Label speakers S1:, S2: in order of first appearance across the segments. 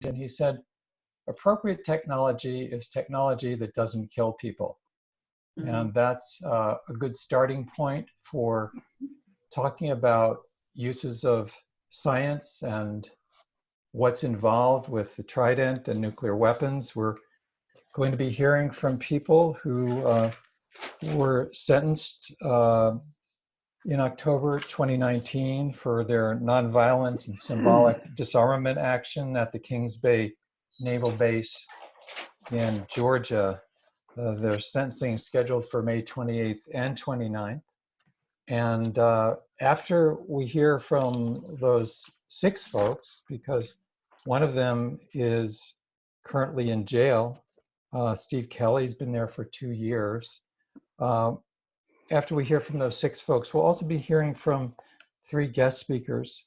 S1: and he said, appropriate technology is technology that doesn't kill people. Mm-hmm. And that's a good starting point for talking about uses of science and what's involved with the Trident and nuclear weapons. We're going to be hearing from people who were sentenced in October 2019 for their nonviolent and symbolic disarmament action at the Kings Bay Naval Base in Georgia. Their sentencing is scheduled for May 28th and 29th. And after we hear from those 6 folks, because one of them is currently in jail, Steve Kelly's been there for 2 years. After we hear from those 6 folks, we'll also be hearing from 3 guest speakers,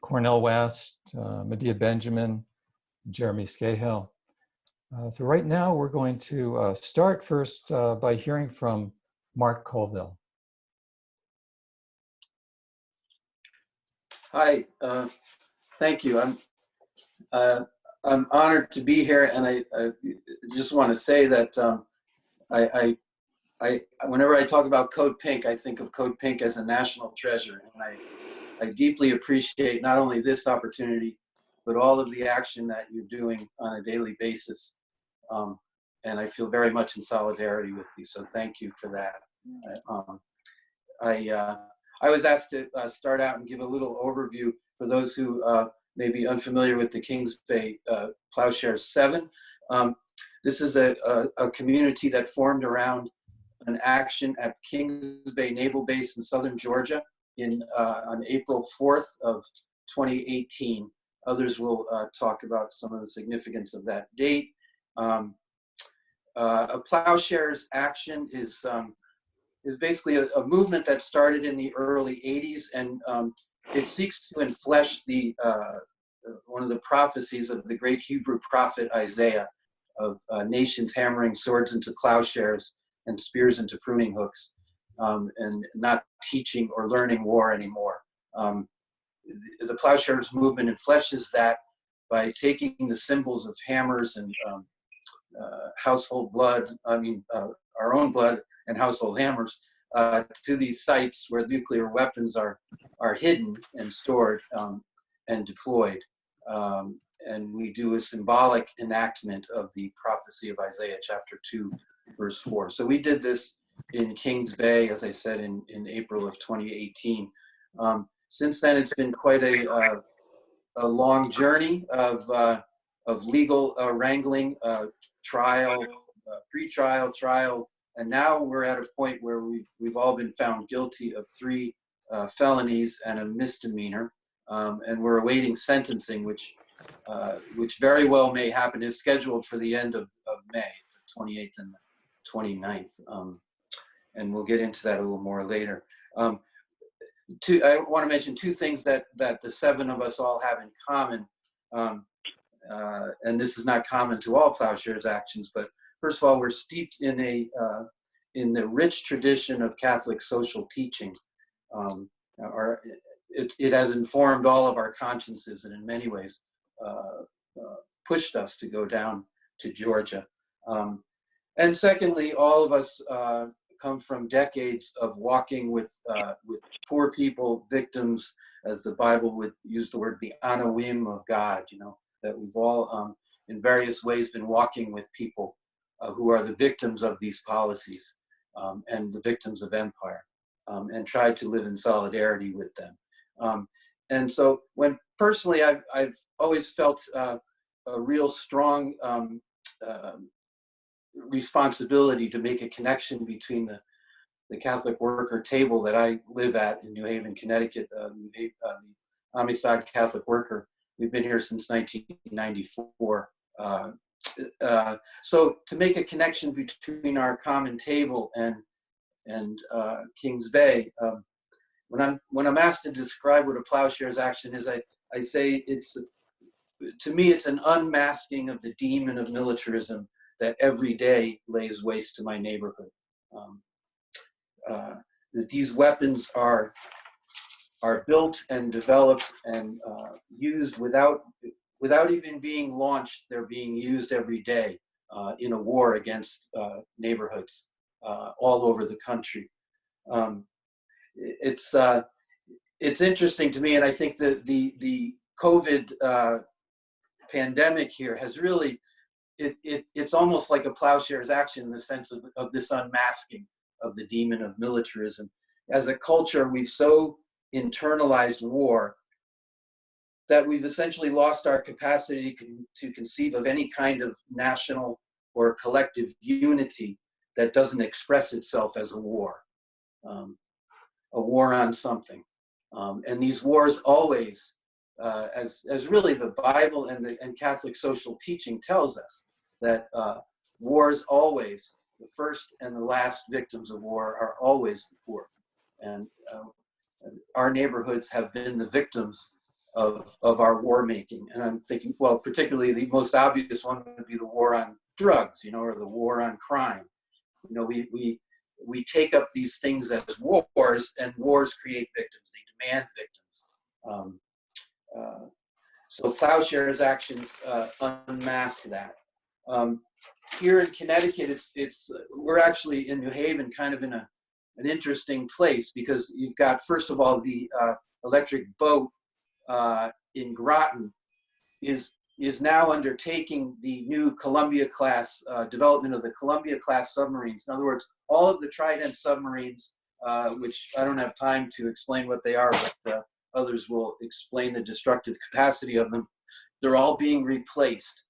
S1: Cornel West, Medea Benjamin, Jeremy Scahill. So right now we're going to start first by hearing from Mark Colville.
S2: Hi, thank you. I'm honored to be here, and I just want to say that whenever I talk about CodePink, I think of CodePink as a national treasure, and I deeply appreciate not only this opportunity, but all of the action that you're doing on a daily basis. And I feel very much in solidarity with you, so thank you for that. I was asked to start out and give a little overview for those who may be unfamiliar with the Kings Bay Plowshares 7. This is a community that formed around an action at Kings Bay Naval Base in southern Georgia on April 4th of 2018. Others will talk about some of the significance of that date. A Plowshares action is basically a movement that started in the early 80s, and it seeks to enflesh one of the prophecies of the great Hebrew prophet Isaiah of nations hammering swords into plowshares and spears into pruning hooks, and not teaching or learning war anymore. The Plowshares movement enfleshes that by taking the symbols of hammers and household blood, our own blood and household hammers, to these sites where nuclear weapons are hidden and stored and deployed. And we do a symbolic enactment of the prophecy of Isaiah chapter 2, verse 4. So we did this in Kings Bay, as I said, in April of 2018. Since then, it's been quite a long journey of legal wrangling, trial, pre-trial, trial, and now we're at a point where we've all been found guilty of 3 felonies and a misdemeanor, and we're awaiting sentencing, which very well may happen. Is scheduled for the end of May, the 28th and the 29th, and we'll get into that a little more later. I want to mention 2 things that the 7 of us all have in common, and this is not common to all Plowshares actions, but first of all, we're steeped in the rich tradition of Catholic social teaching. It has informed all of our consciences, and in many ways pushed us to go down to Georgia. And secondly, all of us come from decades of walking with poor people, victims, as the Bible would use the word, the anawim of God, that we've all in various ways been walking with people who are the victims of these policies and the victims of empire, and tried to live in solidarity with them. And so when personally, I've always felt a real strong responsibility to make a connection between the Catholic worker table that I live at in New Haven, Connecticut, the Amistad Catholic Worker. We've been here since 1994. So to make a connection between our common table and Kings Bay, when I'm asked to describe what a Plowshares action is, I say to me it's an unmasking of the demon of militarism that every day lays waste to my neighborhood. That these weapons are built and developed and used without without even being launched, they're being used every day in a war against neighborhoods all over the country. It's interesting to me, and I think that the COVID pandemic here has really, it's almost like a plowshares action in the sense of this unmasking of the demon of militarism. As a culture, we've so internalized war that we've essentially lost our capacity to conceive of any kind of national or collective unity that doesn't express itself as a war on something. And these wars always, as really the Bible and Catholic social teaching tells us, that wars always, the first and the last victims of war are always the poor. And our neighborhoods have been the victims of our war making. And I'm thinking, well, particularly the most obvious one would be the war on drugs, or the war on crime. We take up these things as wars, and wars create victims. They demand victims. So plowshares actions unmask that. Here in Connecticut, we're actually in New Haven, kind of in an interesting place, because you've got, first of all, the electric boat in Groton is now undertaking the new Columbia-class development of the Columbia-class submarines. In other words, all of the Trident submarines, which I don't have time to explain what they are, but others will explain the destructive capacity of them. They're all being replaced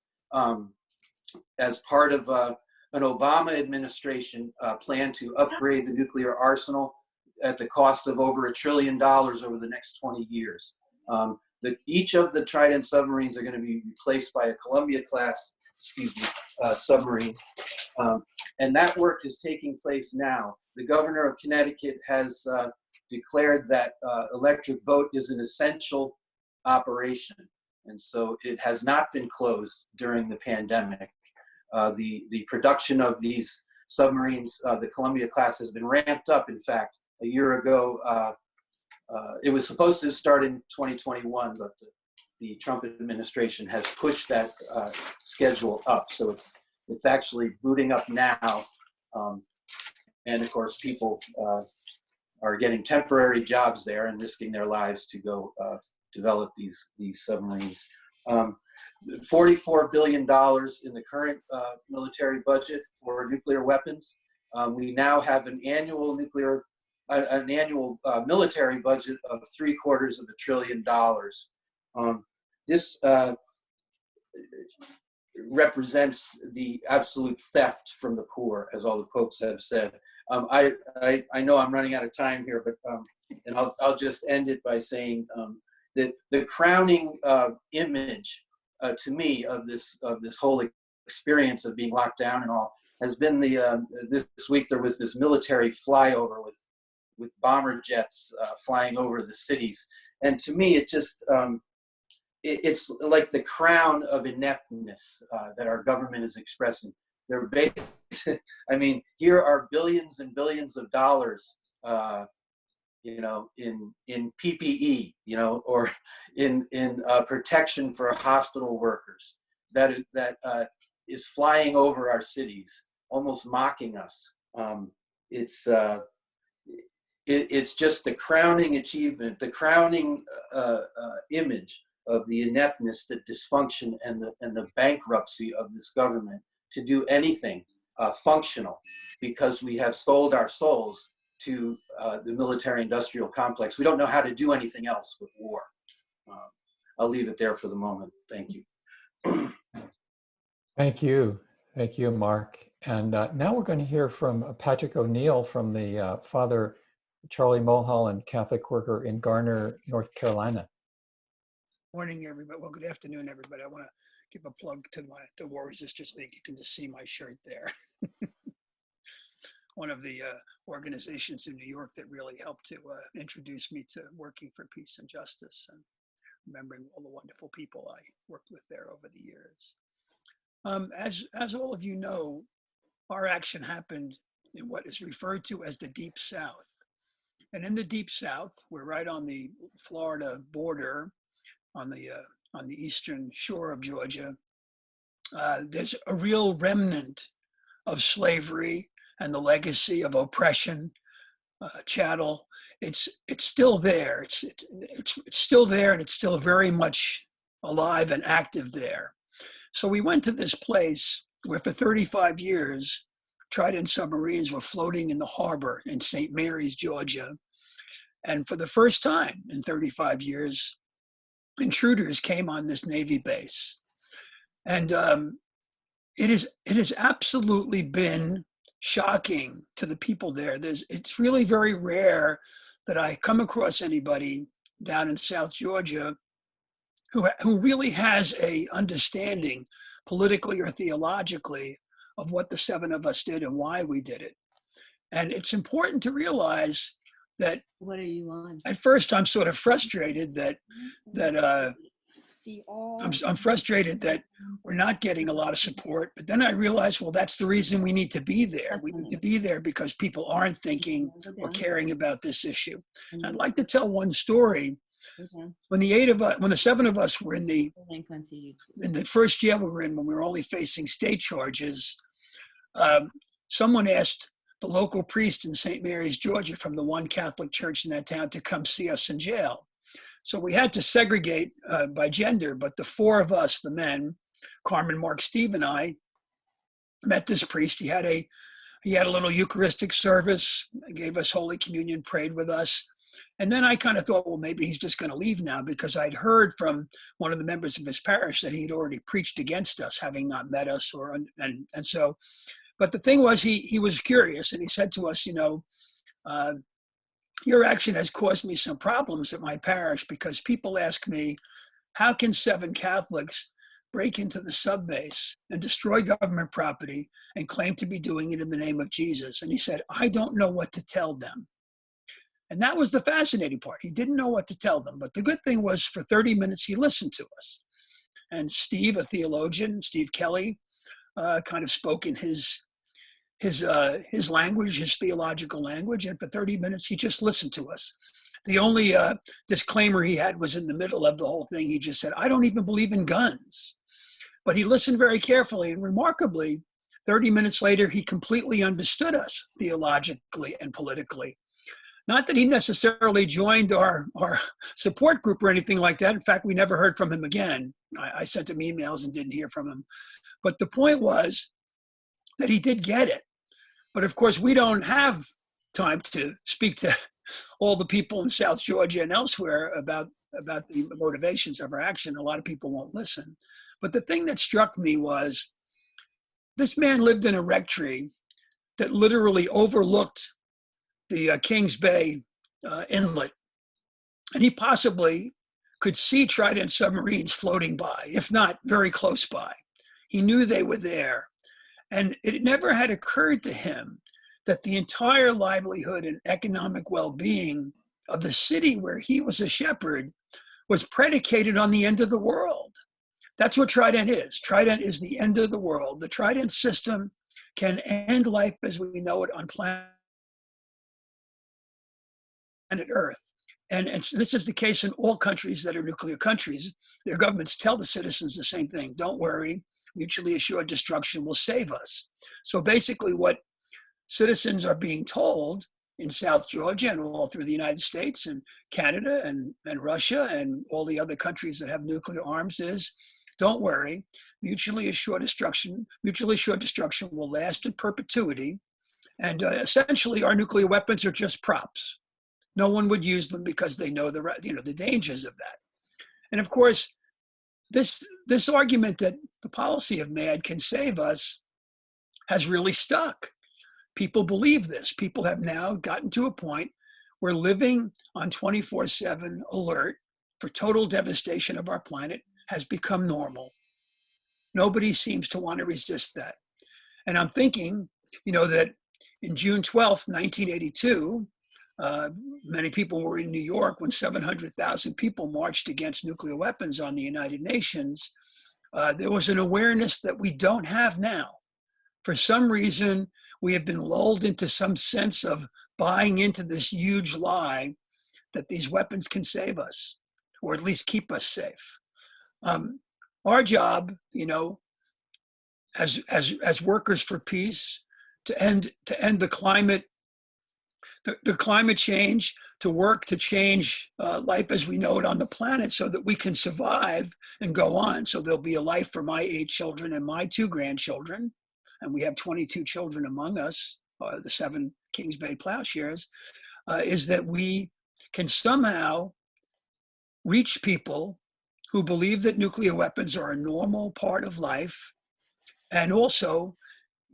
S2: as part of an Obama administration plan to upgrade the nuclear arsenal at the cost of over $1 trillion over the next 20 years. Each of the Trident submarines are going to be replaced by a Columbia-class submarine. And that work is taking place now. The governor of Connecticut has declared that electric boat is an essential operation. And so it has not been closed during the pandemic. The production of these submarines, the Columbia class, has been ramped up. In fact, a year ago, it was supposed to start in 2021, but the Trump administration has pushed that schedule up. So it's actually booting up now. And of course, people are getting temporary jobs there and risking their lives to go develop these submarines. $44 billion in the current military budget for nuclear weapons. We now have an annual military budget of $750 billion. This represents the absolute theft from the poor, as all the popes have said. I know I'm running out of time here, but and I'll just end it by saying that the crowning image to me of this whole experience of being locked down and all has been this week there was this military flyover with bomber jets flying over the cities, and to me it just it's like the crown of ineptness that our government is expressing. They're I mean, here are billions and billions of dollars, in PPE, or in protection for hospital workers that is flying over our cities, almost mocking us. It's just the crowning achievement, the crowning image of the ineptness, the dysfunction, and the bankruptcy of this government to do anything functional, because we have sold our souls to the military-industrial complex. We don't know how to do anything else with war. I'll leave it there for the moment. Thank you.
S1: Thank you. Thank you, Mark. And now we're going to hear from Patrick O'Neill from the Father Charlie Mulholland Catholic worker in Garner, North Carolina.
S3: Morning, everybody. Well, good afternoon, everybody. I want to give a plug to the War Resisters League. You can just see my shirt there. One of the organizations in New York that really helped to introduce me to working for peace and justice, and remembering all the wonderful people I worked with there over the years. As all of you know, our action happened in what is referred to as the Deep South. And in the Deep South, we're right on the Florida border, on the on the eastern shore of Georgia, there's a real remnant of slavery and the legacy of oppression, chattel. It's still there. It's still there, and it's still very much alive and active there. So we went to this place where for 35 years, Trident submarines were floating in the harbor in St. Mary's, Georgia. And for the first time in 35 years, intruders came on this Navy base. And it has absolutely been shocking to the people there. It's really very rare that I come across anybody down in South Georgia who really has a understanding politically or theologically of what the seven of us did and why we did it. And it's important to realize that
S4: what are you on?
S3: At first I'm sort of frustrated that I'm frustrated that we're not getting a lot of support, but then I realized, well, that's the reason we need to be there. We need to be there because people aren't thinking or caring about this issue. And I'd like to tell one story. When the seven of us were in the first jail we were in, when we were only facing state charges, someone asked the local priest in St. Mary's, Georgia, from the one Catholic church in that town to come see us in jail. So we had to segregate by gender, but the four of us, the men, Carmen, Mark, Steve, and I, met this priest. He had a little Eucharistic service, gave us Holy Communion, prayed with us. And then I kind of thought, well, maybe he's just going to leave now, because I'd heard from one of the members of his parish that he'd already preached against us, having not met us. But the thing was, he was curious, and he said to us, your action has caused me some problems at my parish, because people ask me, how can 7 Catholics break into the subbase and destroy government property and claim to be doing it in the name of Jesus? And he said, I don't know what to tell them. And that was the fascinating part. He didn't know what to tell them. But the good thing was, for 30 minutes, he listened to us. And Steve, a theologian, Steve Kelly, kind of spoke in his language, his theological language. And for 30 minutes, he just listened to us. The only disclaimer he had was in the middle of the whole thing. He just said, I don't even believe in guns. But he listened very carefully, and remarkably, 30 minutes later, he completely understood us theologically and politically. Not that he necessarily joined our support group or anything like that. In fact, we never heard from him again. I sent him emails and didn't hear from him. But the point was that he did get it. But of course, we don't have time to speak to all the people in South Georgia and elsewhere about the motivations of our action. A lot of people won't listen. But the thing that struck me was, this man lived in a rectory that literally overlooked the Kings Bay inlet. And he possibly could see Trident submarines floating by, if not very close by. He knew they were there. And it never had occurred to him that the entire livelihood and economic well-being of the city where he was a shepherd was predicated on the end of the world. That's what Trident is. Trident is the end of the world. The Trident system can end life as we know it on planet Earth. And this is the case in all countries that are nuclear countries. Their governments tell the citizens the same thing. Don't worry, mutually assured destruction will save us. So basically what citizens are being told in South Georgia and all through the United States and Canada and Russia and all the other countries that have nuclear arms is, don't worry, mutually assured destruction will last in perpetuity. And essentially our nuclear weapons are just props. No one would use them because they know the dangers of that. And of course, this argument that the policy of MAD can save us has really stuck. People believe this. People have now gotten to a point where living on 24/7 alert for total devastation of our planet has become normal. Nobody seems to want to resist that. And I'm thinking, that in June 12th, 1982, many people were in New York when 700,000 people marched against nuclear weapons on the United Nations. There was an awareness that we don't have now. For some reason, we have been lulled into some sense of buying into this huge lie that these weapons can save us, or at least keep us safe. Our job, as workers for peace, to end the climate change, to work to change life as we know it on the planet so that we can survive and go on. So there'll be a life for my 8 children and my 2 grandchildren. And we have 22 children among us, the 7 Kings Bay Plowshares, is that we can somehow reach people who believe that nuclear weapons are a normal part of life, and also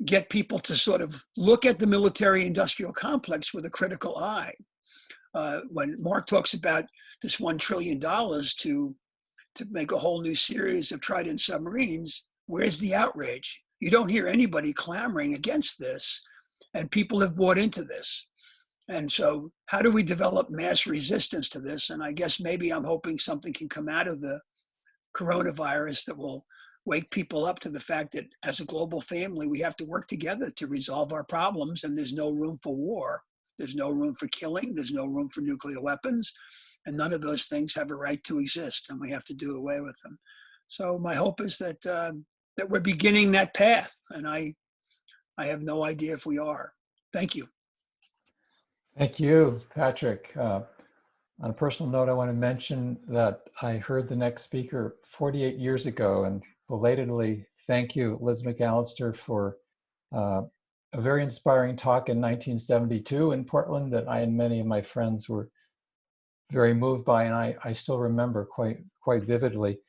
S3: get people to sort of look at the military-industrial complex with a critical eye. When Mark talks about this $1 trillion to make a whole new series of Trident submarines, where's the outrage? You don't hear anybody clamoring against this, and people have bought into this. And so how do we develop mass resistance to this? And I guess maybe I'm hoping something can come out of the coronavirus that will wake people up to the fact that as a global family, we have to work together to resolve our problems, and there's no room for war. There's no room for killing. There's no room for nuclear weapons. And none of those things have a right to exist, and we have to do away with them. So my hope is that that we're beginning that path, and I have no idea if we are. Thank you.
S1: Thank you, Patrick. On a personal note, I want to mention that I heard the next speaker 48 years ago, and belatedly thank you, Liz McAllister, for a very inspiring talk in 1972 in Portland that I and many of my friends were very moved by, and I still remember quite vividly.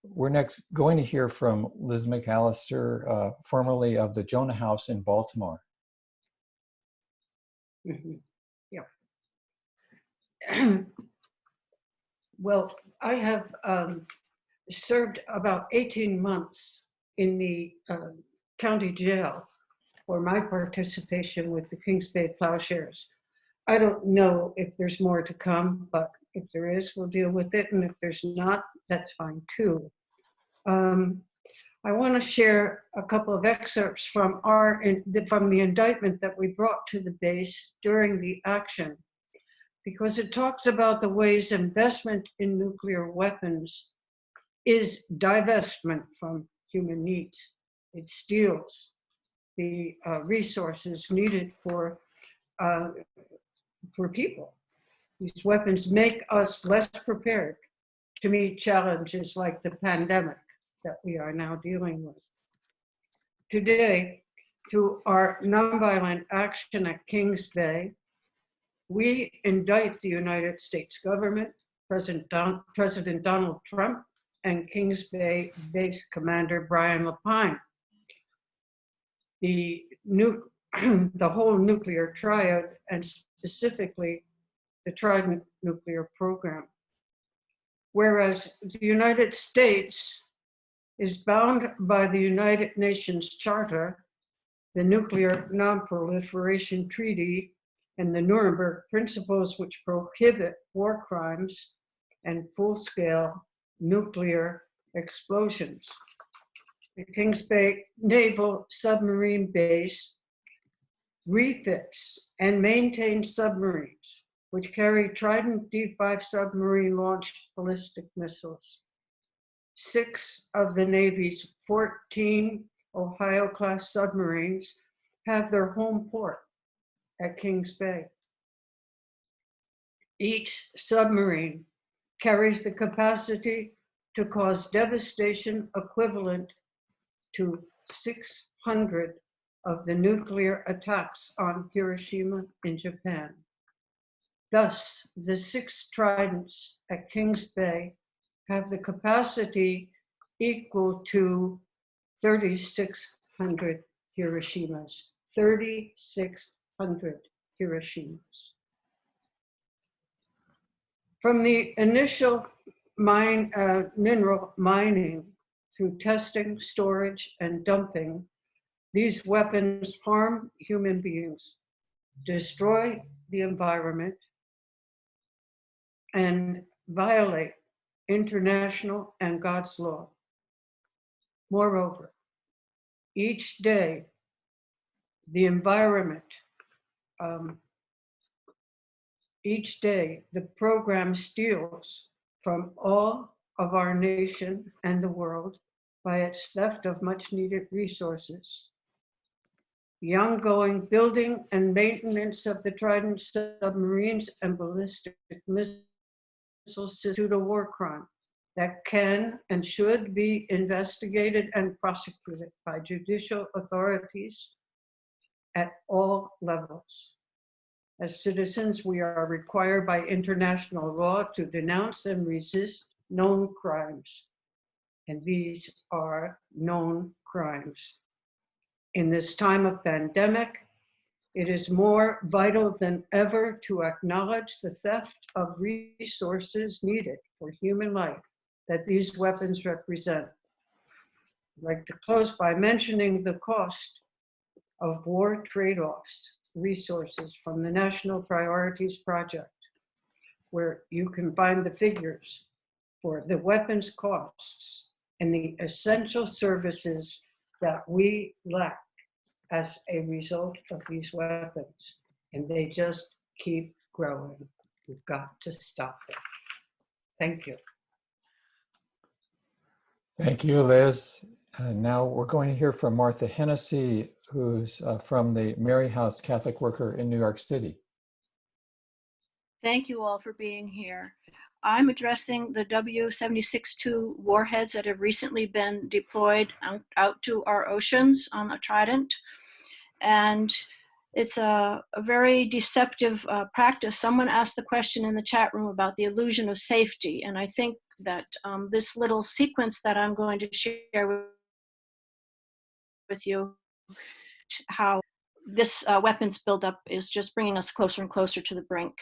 S1: We're next going to hear from Liz McAllister, formerly of the Jonah House in Baltimore.
S4: Mm-hmm. Yeah. Well, I have served about 18 months in the county jail for my participation with the Kings Bay Plowshares. I don't know if there's more to come, but if there is, we'll deal with it. And if there's not, that's fine too. I want to share a couple of excerpts from the indictment that we brought to the base during the action, because it talks about the ways investment in nuclear weapons is divestment from human needs. It steals the resources needed for people. These weapons make us less prepared to meet challenges like the pandemic that we are now dealing with. Today, through our nonviolent action at Kings Bay, we indict the United States government, President Donald Trump, and Kings Bay Base Commander Brian Lapine. The whole nuclear triad, and specifically the Trident nuclear program. Whereas the United States is bound by the United Nations Charter, the Nuclear Non-Proliferation Treaty, and the Nuremberg Principles, which prohibit war crimes and full-scale nuclear explosions. The Kings Bay Naval Submarine Base refits and maintains submarines, which carry Trident D5 submarine-launched ballistic missiles. 6 of the Navy's 14 Ohio-class submarines have their home port at Kings Bay. Each submarine carries the capacity to cause devastation equivalent to 600 of the nuclear attacks on Hiroshima in Japan. Thus, the 6 Tridents at Kings Bay have the capacity equal to 3,600 Hiroshimas. 3,600 Hiroshimas. From the initial mineral mining through testing, storage, and dumping, these weapons harm human beings, destroy the environment, and violate international and God's law. Moreover, each day, the environment, each day, the program steals from all of our nation and the world by its theft of much needed resources. The ongoing building and maintenance of the Trident submarines and ballistic missile system, a war crime that can and should be investigated and prosecuted by judicial authorities at all levels. As citizens, we are required by international law to denounce and resist known crimes. And these are known crimes. In this time of pandemic, it is more vital than ever to acknowledge the theft of resources needed for human life that these weapons represent. I'd like to close by mentioning the cost of war trade-offs resources from the National Priorities Project, where you can find the figures for the weapons costs and the essential services that we lack as a result of these weapons. And they just keep growing. We've got to stop it. Thank you.
S1: Thank you, Liz. Now we're going to hear from Martha Hennessy, who's from the Mary House Catholic Worker in New York City.
S5: Thank you all for being here. I'm addressing the W-76-2 warheads that have recently been deployed out to our oceans on the Trident. And it's a very deceptive practice. Someone asked the question in the chat room about the illusion of safety. And I think that this little sequence that I'm going to share with you, how this weapons buildup is just bringing us closer and closer to the brink.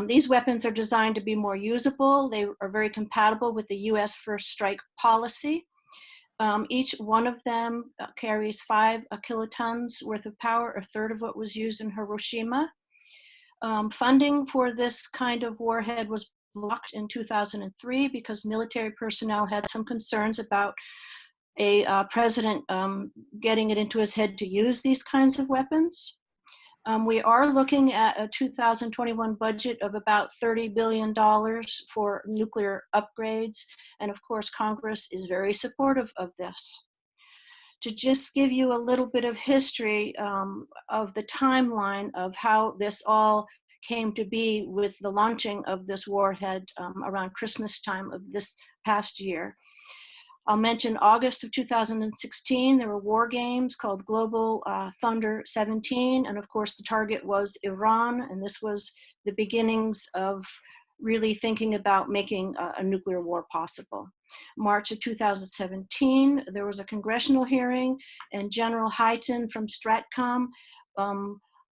S5: These weapons are designed to be more usable. They are very compatible with the US first strike policy. Each one of them carries 5 kilotons worth of power, a third of what was used in Hiroshima. Funding for this kind of warhead was blocked in 2003 because military personnel had some concerns about a president getting it into his head to use these kinds of weapons. We are looking at a 2021 budget of about $30 billion for nuclear upgrades. And of course, Congress is very supportive of this. To just give you a little bit of history of the timeline of how this all came to be with the launching of this warhead around Christmas time of this past year. I'll mention August of 2016, there were war games called Global Thunder 17. And of course, the target was Iran. And this was the beginnings of really thinking about making a nuclear war possible. March of 2017, there was a congressional hearing and General Hyten from Stratcom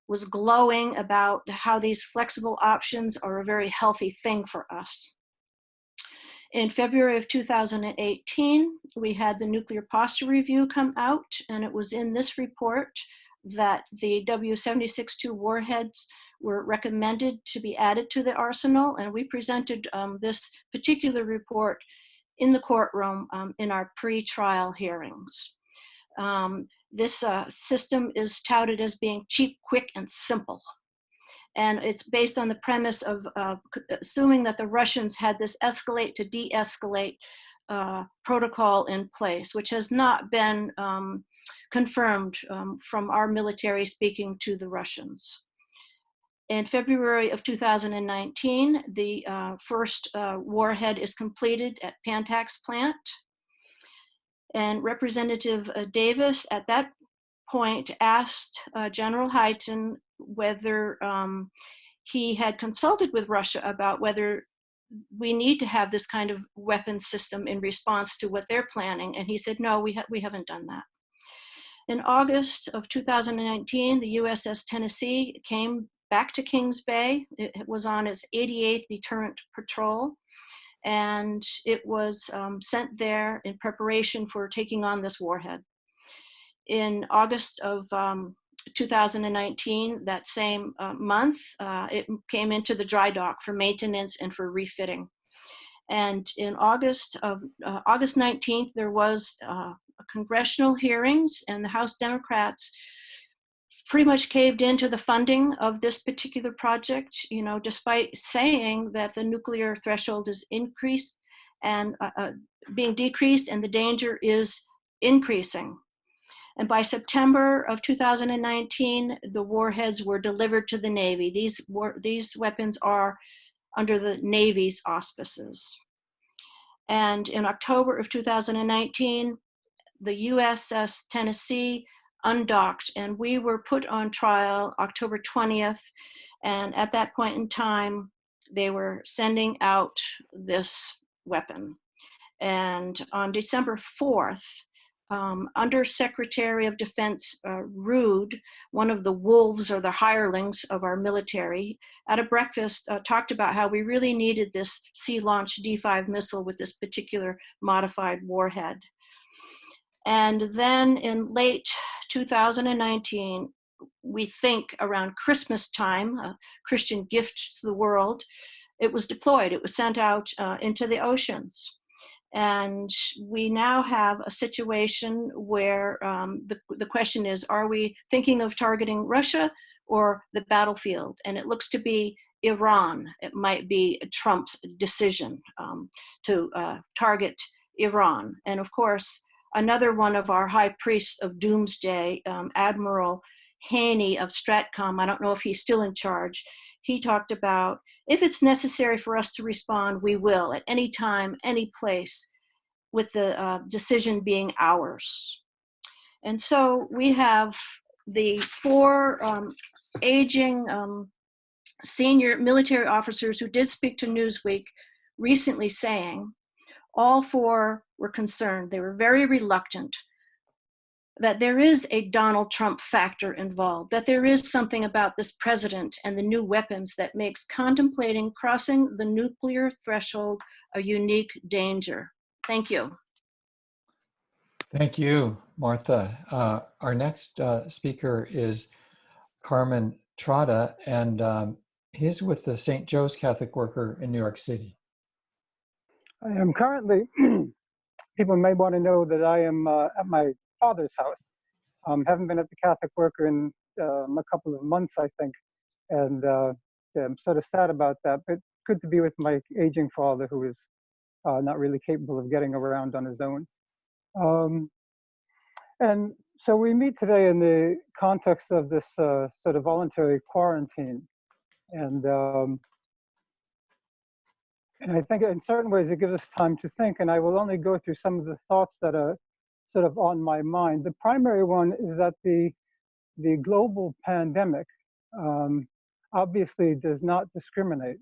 S5: was glowing about how these flexible options are a very healthy thing for us. In February of 2018, we had the Nuclear Posture Review come out, and it was in this report that the W-76-2 warheads were recommended to be added to the arsenal, and we presented this particular report in the courtroom in our pre-trial hearings. This system is touted as being cheap, quick, and simple. And it's based on the premise of assuming that the Russians had this escalate to de-escalate protocol in place, which has not been confirmed from our military speaking to the Russians. In February of 2019, the first warhead is completed at Pantax plant. And Representative Davis at that point asked General Hyten whether he had consulted with Russia about whether we need to have this kind of weapons system in response to what they're planning. And he said, no, we haven't done that. In August of 2019, the USS Tennessee came back to Kings Bay. It was on its 88th deterrent patrol. And it was sent there in preparation for taking on this warhead. In August of 2019, that same month, it came into the dry dock for maintenance and for refitting. And in August 19th, there was congressional hearings, and the House Democrats pretty much caved into the funding of this particular project, despite saying that the nuclear threshold is increased and being decreased, and the danger is increasing. And by September of 2019, the warheads were delivered to the Navy. These weapons are under the Navy's auspices. And in October of 2019, the USS Tennessee undocked, and we were put on trial October 20th. And at that point in time, they were sending out this weapon. And on December 4th, Under Secretary of Defense Rood, one of the wolves or the hirelings of our military, at a breakfast talked about how we really needed this sea-launched D5 missile with this particular modified warhead. And then in late 2019, we think around Christmas time, a Christian gift to the world, it was deployed. It was sent out into the oceans. And we now have a situation where the question is, are we thinking of targeting Russia or the battlefield? And it looks to be Iran. It might be Trump's decision to target Iran. And of course, another one of our high priests of doomsday, Admiral Haney of Stratcom, I don't know if he's still in charge, he talked about, if it's necessary for us to respond, we will, at any time, any place, with the decision being ours. And so we have the four aging senior military officers who did speak to Newsweek recently saying, all four were concerned, they were very reluctant, that there is a Donald Trump factor involved, that there is something about this president and the new weapons that makes contemplating crossing the nuclear threshold a unique danger. Thank you.
S1: Thank you, Martha. Our next speaker is Carmen Trotta, and he's with the St. Joe's Catholic Worker in New York City.
S6: I am currently, people may want to know that I am at my father's house. Haven't been at the Catholic Worker in a couple of months, I think, and yeah, I'm sort of sad about that, but good to be with my aging father who is not really capable of getting around on his own. And so we meet today in the context of this sort of voluntary quarantine. And I think in certain ways it gives us time to think, and I will only go through some of the thoughts that are sort of on my mind. The primary one is that the global pandemic obviously does not discriminate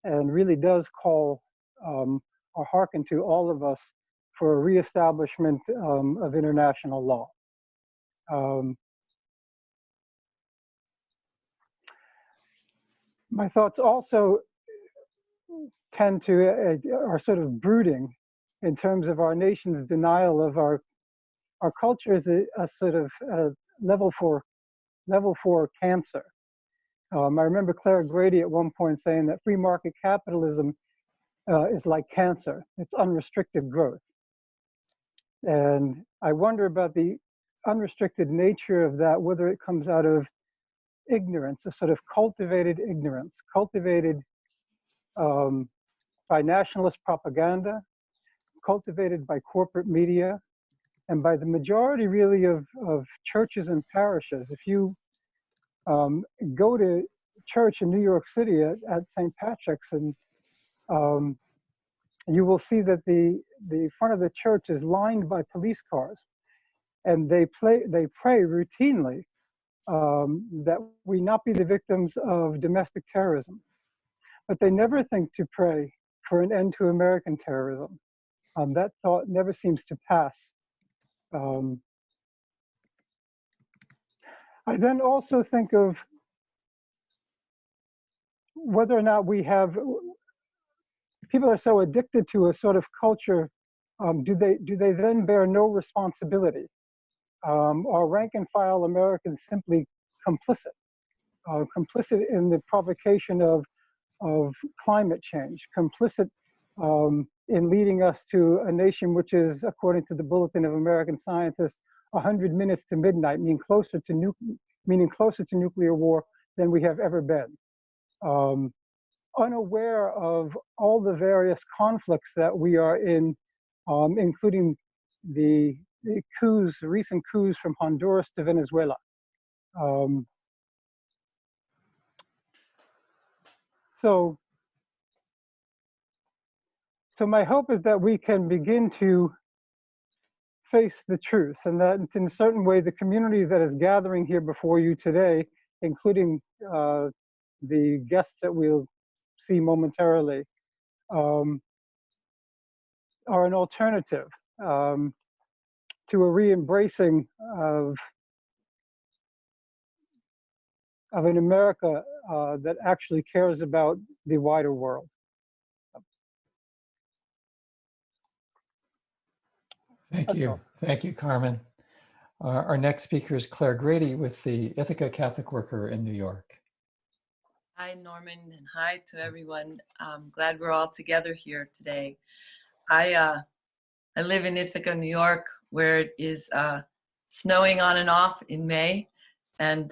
S6: and really does call or hearken to all of us for a reestablishment of international law. My thoughts also tend to, are sort of brooding in terms of our nation's denial of our culture as a sort of level four cancer. I remember Claire Grady at one point saying that free market capitalism is like cancer, it's unrestricted growth. And I wonder about the unrestricted nature of that, whether it comes out of ignorance, a sort of cultivated ignorance, cultivated by nationalist propaganda, cultivated by corporate media, and by the majority really of churches and parishes. If you go to church in New York City at St. Patrick's, and you will see that the front of the church is lined by police cars, and they pray routinely that we not be the victims of domestic terrorism. But they never think to pray for an end to American terrorism. That thought never seems to pass. I then also think of whether or not we have, people are so addicted to a sort of culture, do they then bear no responsibility? Are rank and file Americans simply complicit? Complicit in the provocation of climate change, complicit in leading us to a nation which is, according to the Bulletin of American Scientists, 100 minutes to midnight, meaning closer to nuclear war than we have ever been. unaware of all the various conflicts that we are in, including the coups, recent coups from Honduras to Venezuela. So my hope is that we can begin to face the truth, and that in a certain way, the community that is gathering here before you today, including the guests that we'll see momentarily, are an alternative to a re-embracing of an America that actually cares about the wider world.
S1: Thank you. Thank you, Carmen. Our next speaker is Claire Grady with the Ithaca Catholic Worker in New York.
S7: Hi, Norman, and hi to everyone. I'm glad we're all together here today. I live in Ithaca, New York, where it is snowing on and off in May, and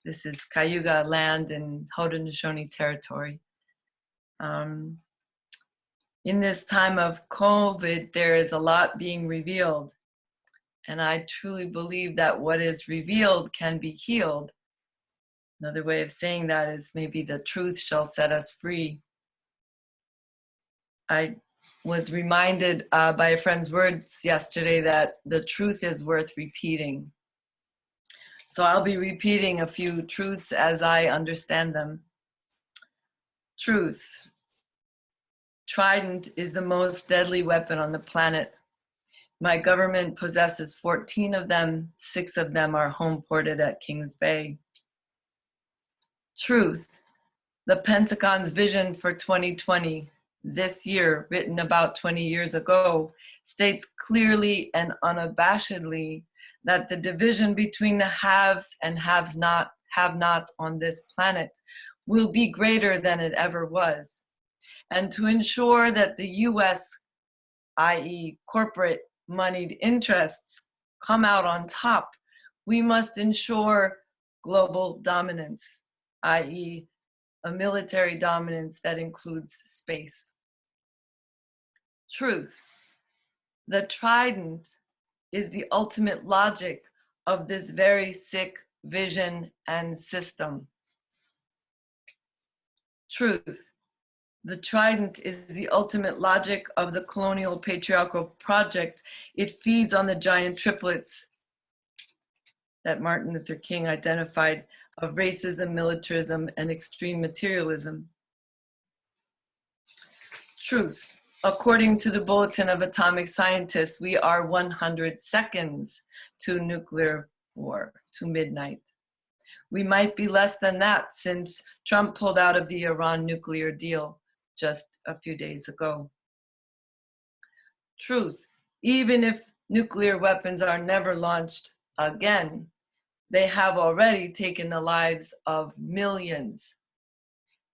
S7: this is Cayuga land in Haudenosaunee territory. In this time of COVID, there is a lot being revealed, and I truly believe that what is revealed can be healed. Another way of saying that is maybe the truth shall set us free. I was reminded by a friend's words yesterday that the truth is worth repeating. So I'll be repeating a few truths as I understand them. Truth. Trident is the most deadly weapon on the planet. My government possesses 14 of them. 6 of them are home ported at Kings Bay. Truth. The Pentagon's vision for 2020, this year, written about 20 years ago, states clearly and unabashedly that the division between the haves and have-nots on this planet will be greater than it ever was. And to ensure that the US, i.e. corporate moneyed interests, come out on top, we must ensure global dominance, i.e. a military dominance that includes space. Truth. The Trident is the ultimate logic of this very sick vision and system. Truth. The Trident is the ultimate logic of the colonial patriarchal project. It feeds on the giant triplets that Martin Luther King identified of racism, militarism, and extreme materialism. Truth. According to the Bulletin of Atomic Scientists, we are 100 seconds to nuclear war, to midnight. We might be less than that since Trump pulled out of the Iran nuclear deal just a few days ago. Truth. Even if nuclear weapons are never launched again, they have already taken the lives of millions,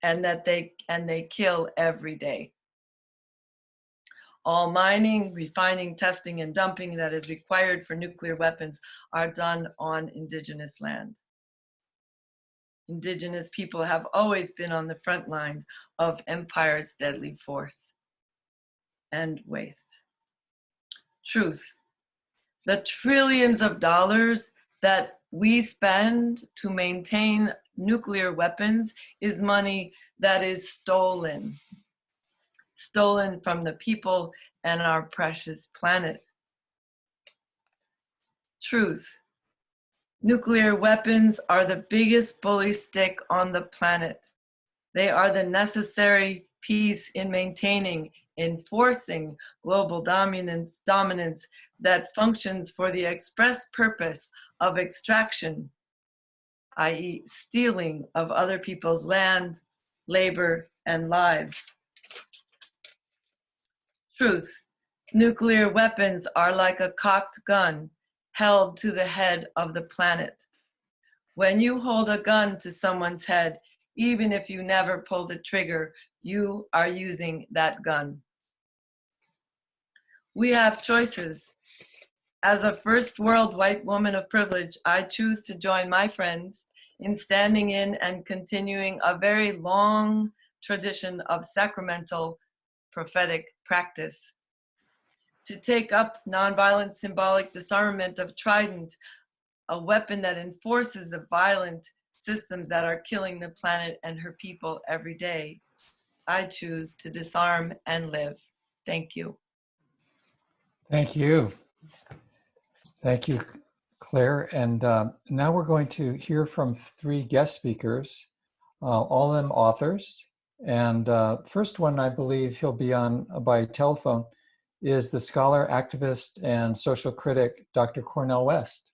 S7: and they kill every day. All mining, refining, testing, and dumping that is required for nuclear weapons are done on indigenous land. Indigenous people have always been on the front lines of empire's deadly force and waste. Truth. The trillions of dollars that we spend to maintain nuclear weapons is money that is stolen from the people and our precious planet. Truth. Nuclear weapons are the biggest bully stick on the planet. They are the necessary piece in maintaining, enforcing global dominance that functions for the express purpose of extraction, i.e. stealing of other people's land, labor, and lives. Truth. Nuclear weapons are like a cocked gun held to the head of the planet. When you hold a gun to someone's head, even if you never pull the trigger, you are using that gun. We have choices. As a first world white woman of privilege, I choose to join my friends in standing in and continuing a very long tradition of sacramental prophetic practice. To take up nonviolent symbolic disarmament of Trident, a weapon that enforces the violent systems that are killing the planet and her people every day. I choose to disarm and live. Thank you.
S1: Thank you. Thank you, Claire. And now we're going to hear from 3 guest speakers, all of them authors. And first one, I believe he'll be on by telephone, is the scholar, activist, and social critic, Dr. Cornel West.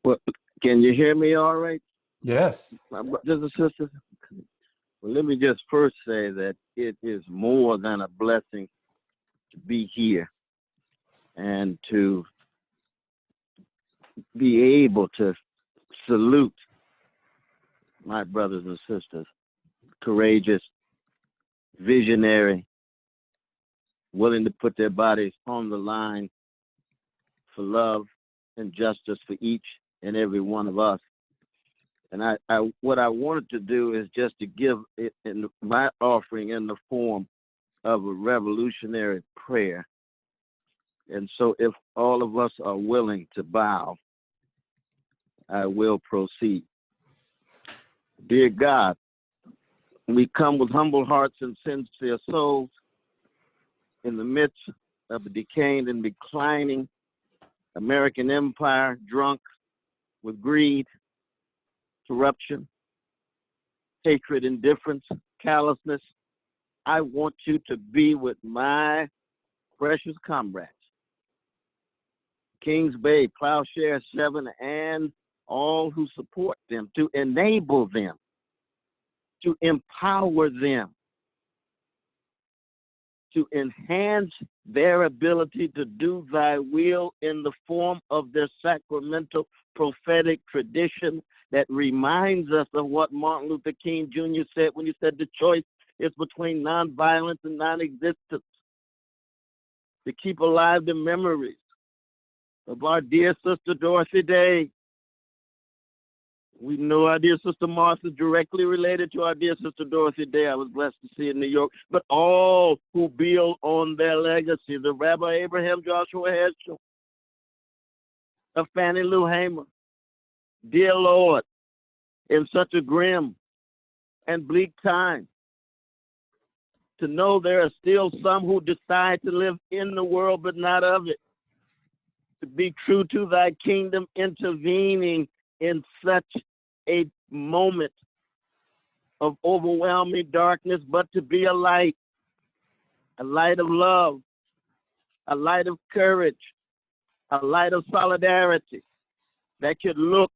S8: Well, can you hear me all right?
S1: Yes.
S8: My brothers and sisters? Well, let me just first say that it is more than a blessing to be here and to be able to salute my brothers and sisters, courageous, visionary, willing to put their bodies on the line for love and justice for each and every one of us. And what I wanted to do is just to give it in my offering in the form of a revolutionary prayer. And so if all of us are willing to bow, I will proceed. Dear God, we come with humble hearts and sincere souls in the midst of a decaying and declining American empire, drunk with greed, corruption, hatred, indifference, callousness. I want you to be with my precious comrades, Kings Bay Plowshares 7, and all who support them, to enable them, to empower them, to enhance their ability to do thy will in the form of their sacramental prophetic tradition that reminds us of what Martin Luther King Jr. said when he said the choice is between nonviolence and non-existence. To keep alive the memories of our dear sister Dorothy Day. We know our dear sister Martha is directly related to our dear sister Dorothy Day. I was blessed to see in New York. But all who build on their legacy, the Rabbi Abraham Joshua Heschel, of Fannie Lou Hamer. Dear Lord, in such a grim and bleak time, to know there are still some who decide to live in the world but not of it. To be true to thy kingdom, intervening in such a moment of overwhelming darkness, but to be a light of love, a light of courage, a light of solidarity that could look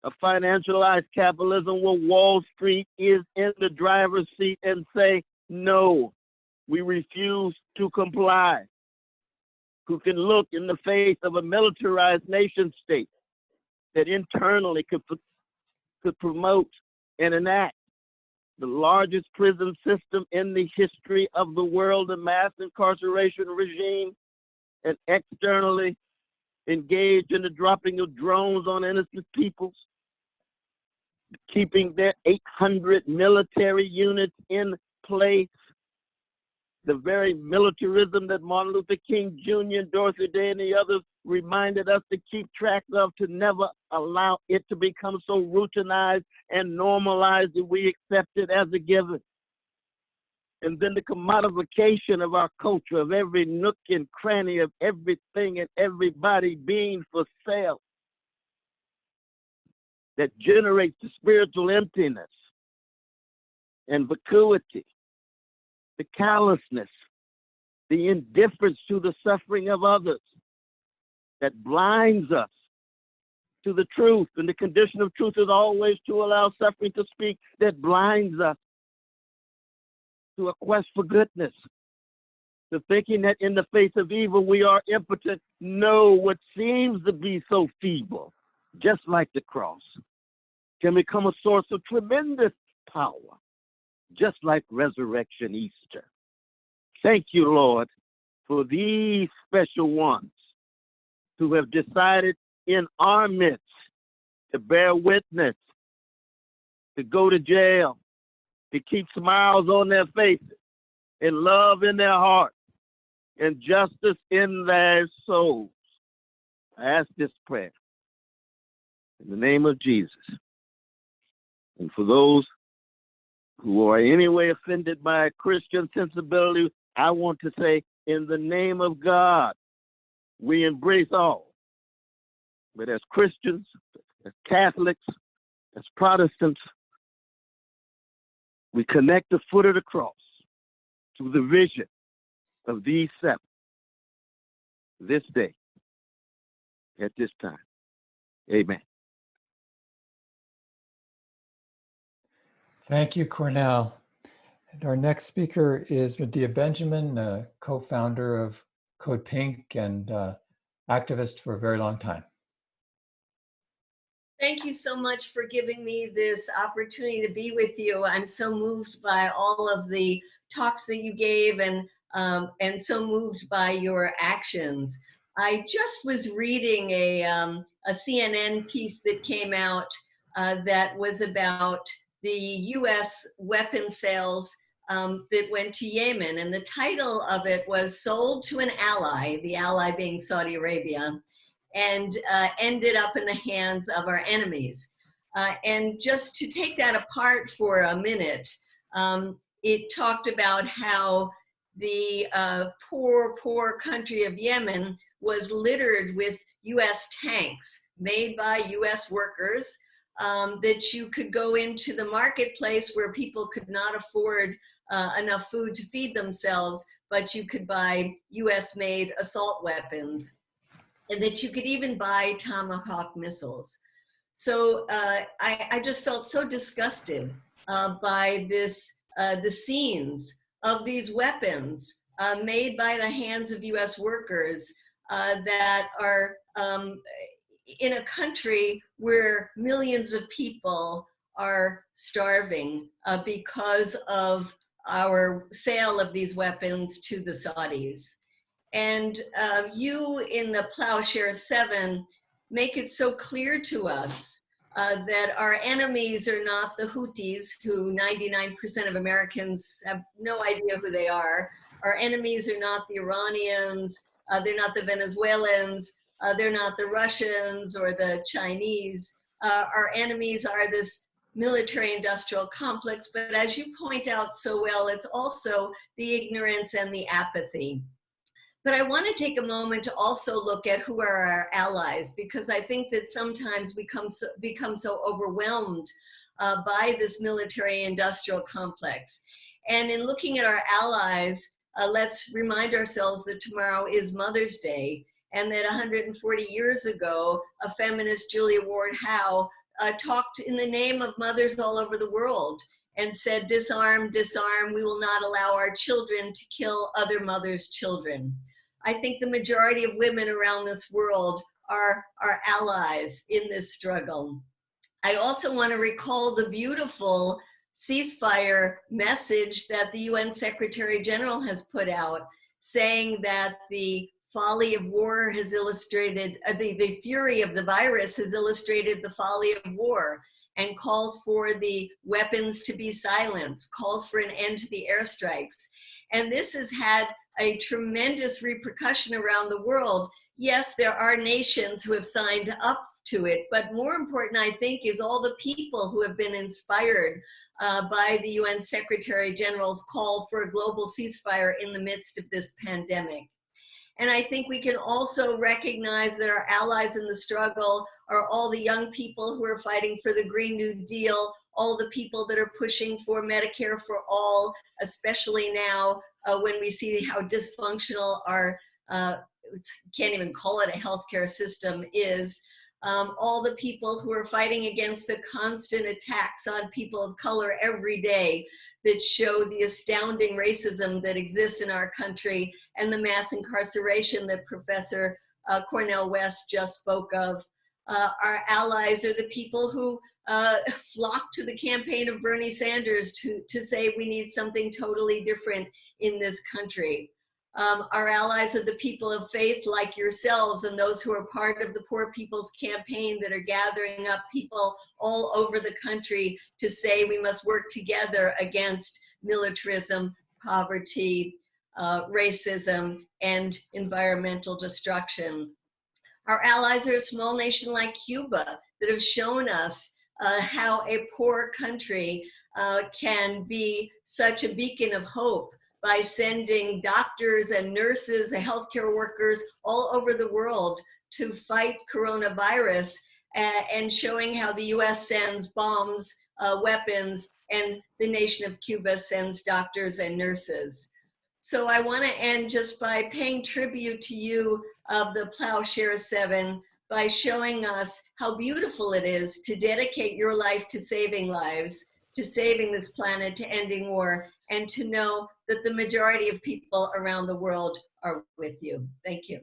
S8: a financialized capitalism where Wall Street is in the driver's seat and say, no, we refuse to comply. Who can look in the face of a militarized nation state that internally could promote and enact the largest prison system in the history of the world, a mass incarceration regime, and externally engage in the dropping of drones on innocent peoples, keeping their 800 military units in place, the very militarism that Martin Luther King Jr. and Dorothy Day and the others reminded us to keep track of, to never allow it to become so routinized and normalized that we accept it as a given. And then the commodification of our culture, of every nook and cranny, of everything and everybody being for sale, that generates the spiritual emptiness and vacuity, the callousness, the indifference to the suffering of others, that blinds us to the truth. And the condition of truth is always to allow suffering to speak, that blinds us to a quest for goodness, to thinking that in the face of evil we are impotent. No, what seems to be so feeble, just like the cross, can become a source of tremendous power, just like resurrection Easter. Thank you, Lord, for these special ones who have decided in our midst to bear witness to go to jail, to keep smiles on their faces, and love in their hearts, and justice in their souls. I ask this prayer in the name of Jesus. And for those who are in any way offended by Christian sensibility, I want to say, in the name of God, we embrace all. But as Christians, as Catholics, as Protestants, we connect the foot of the cross to the vision of these seven, this day, at this time. Amen.
S1: Thank you, Cornel. And our next speaker is Medea Benjamin, co-founder of CodePink and activist for a very long time.
S9: Thank you so much for giving me this opportunity to be with you. I'm so moved by all of the talks that you gave and so moved by your actions. I just was reading a CNN piece that came out that was about the US weapon sales that went to Yemen. And the title of it was "Sold to an Ally," the ally being Saudi Arabia, and ended up in the hands of our enemies. And just to take that apart for a minute, it talked about how the poor country of Yemen was littered with US tanks made by US workers that you could go into the marketplace where people could not afford enough food to feed themselves, but you could buy US-made assault weapons, and that you could even buy Tomahawk missiles. So I just felt so disgusted by this, the scenes of these weapons made by the hands of US workers that are in a country where millions of people are starving because of our sale of these weapons to the Saudis. And you in the Plowshares 7 make it so clear to us that our enemies are not the Houthis, who 99% of Americans have no idea who they are. Our enemies are not the Iranians, they're not the Venezuelans, they're not the Russians or the Chinese. Our enemies are this military-industrial complex, but as you point out so well, it's also the ignorance and the apathy. But I want to take a moment to also look at who are our allies, because I think that sometimes we become so overwhelmed by this military-industrial complex. And in looking at our allies, let's remind ourselves that tomorrow is Mother's Day, and that 140 years ago, a feminist, Julia Ward Howe, talked in the name of mothers all over the world and said, "Disarm, disarm, we will not allow our children to kill other mothers' children." I think the majority of women around this world are our allies in this struggle. I also want to recall the beautiful ceasefire message that the UN Secretary General has put out, saying that the folly of war has illustrated, the fury of the virus has illustrated the folly of war, and calls for the weapons to be silenced, calls for an end to the airstrikes. And this has had a tremendous repercussion around the world. Yes, there are nations who have signed up to it, but more important, I think, is all the people who have been inspired by the UN Secretary General's call for a global ceasefire in the midst of this pandemic. And I think we can also recognize that our allies in the struggle are all the young people who are fighting for the Green New Deal, all the people that are pushing for Medicare for all, especially now when we see how dysfunctional our, can't even call it a healthcare system is. All the people who are fighting against the constant attacks on people of color every day that show the astounding racism that exists in our country and the mass incarceration that Professor Cornel West just spoke of. Our allies are the people who flocked to the campaign of Bernie Sanders to say we need something totally different in this country. Our allies are the people of faith like yourselves and those who are part of the Poor People's Campaign that are gathering up people all over the country to say we must work together against militarism, poverty, racism, and environmental destruction. Our allies are a small nation like Cuba that have shown us how a poor country can be such a beacon of hope by sending doctors and nurses and healthcare workers all over the world to fight coronavirus, and showing how the US sends bombs, weapons, and the nation of Cuba sends doctors and nurses. So I want to end just by paying tribute to you of the Plowshares 7 by showing us how beautiful it is to dedicate your life to saving lives, to saving this planet, to ending war, and to know that the majority of people around the world are with you. Thank you.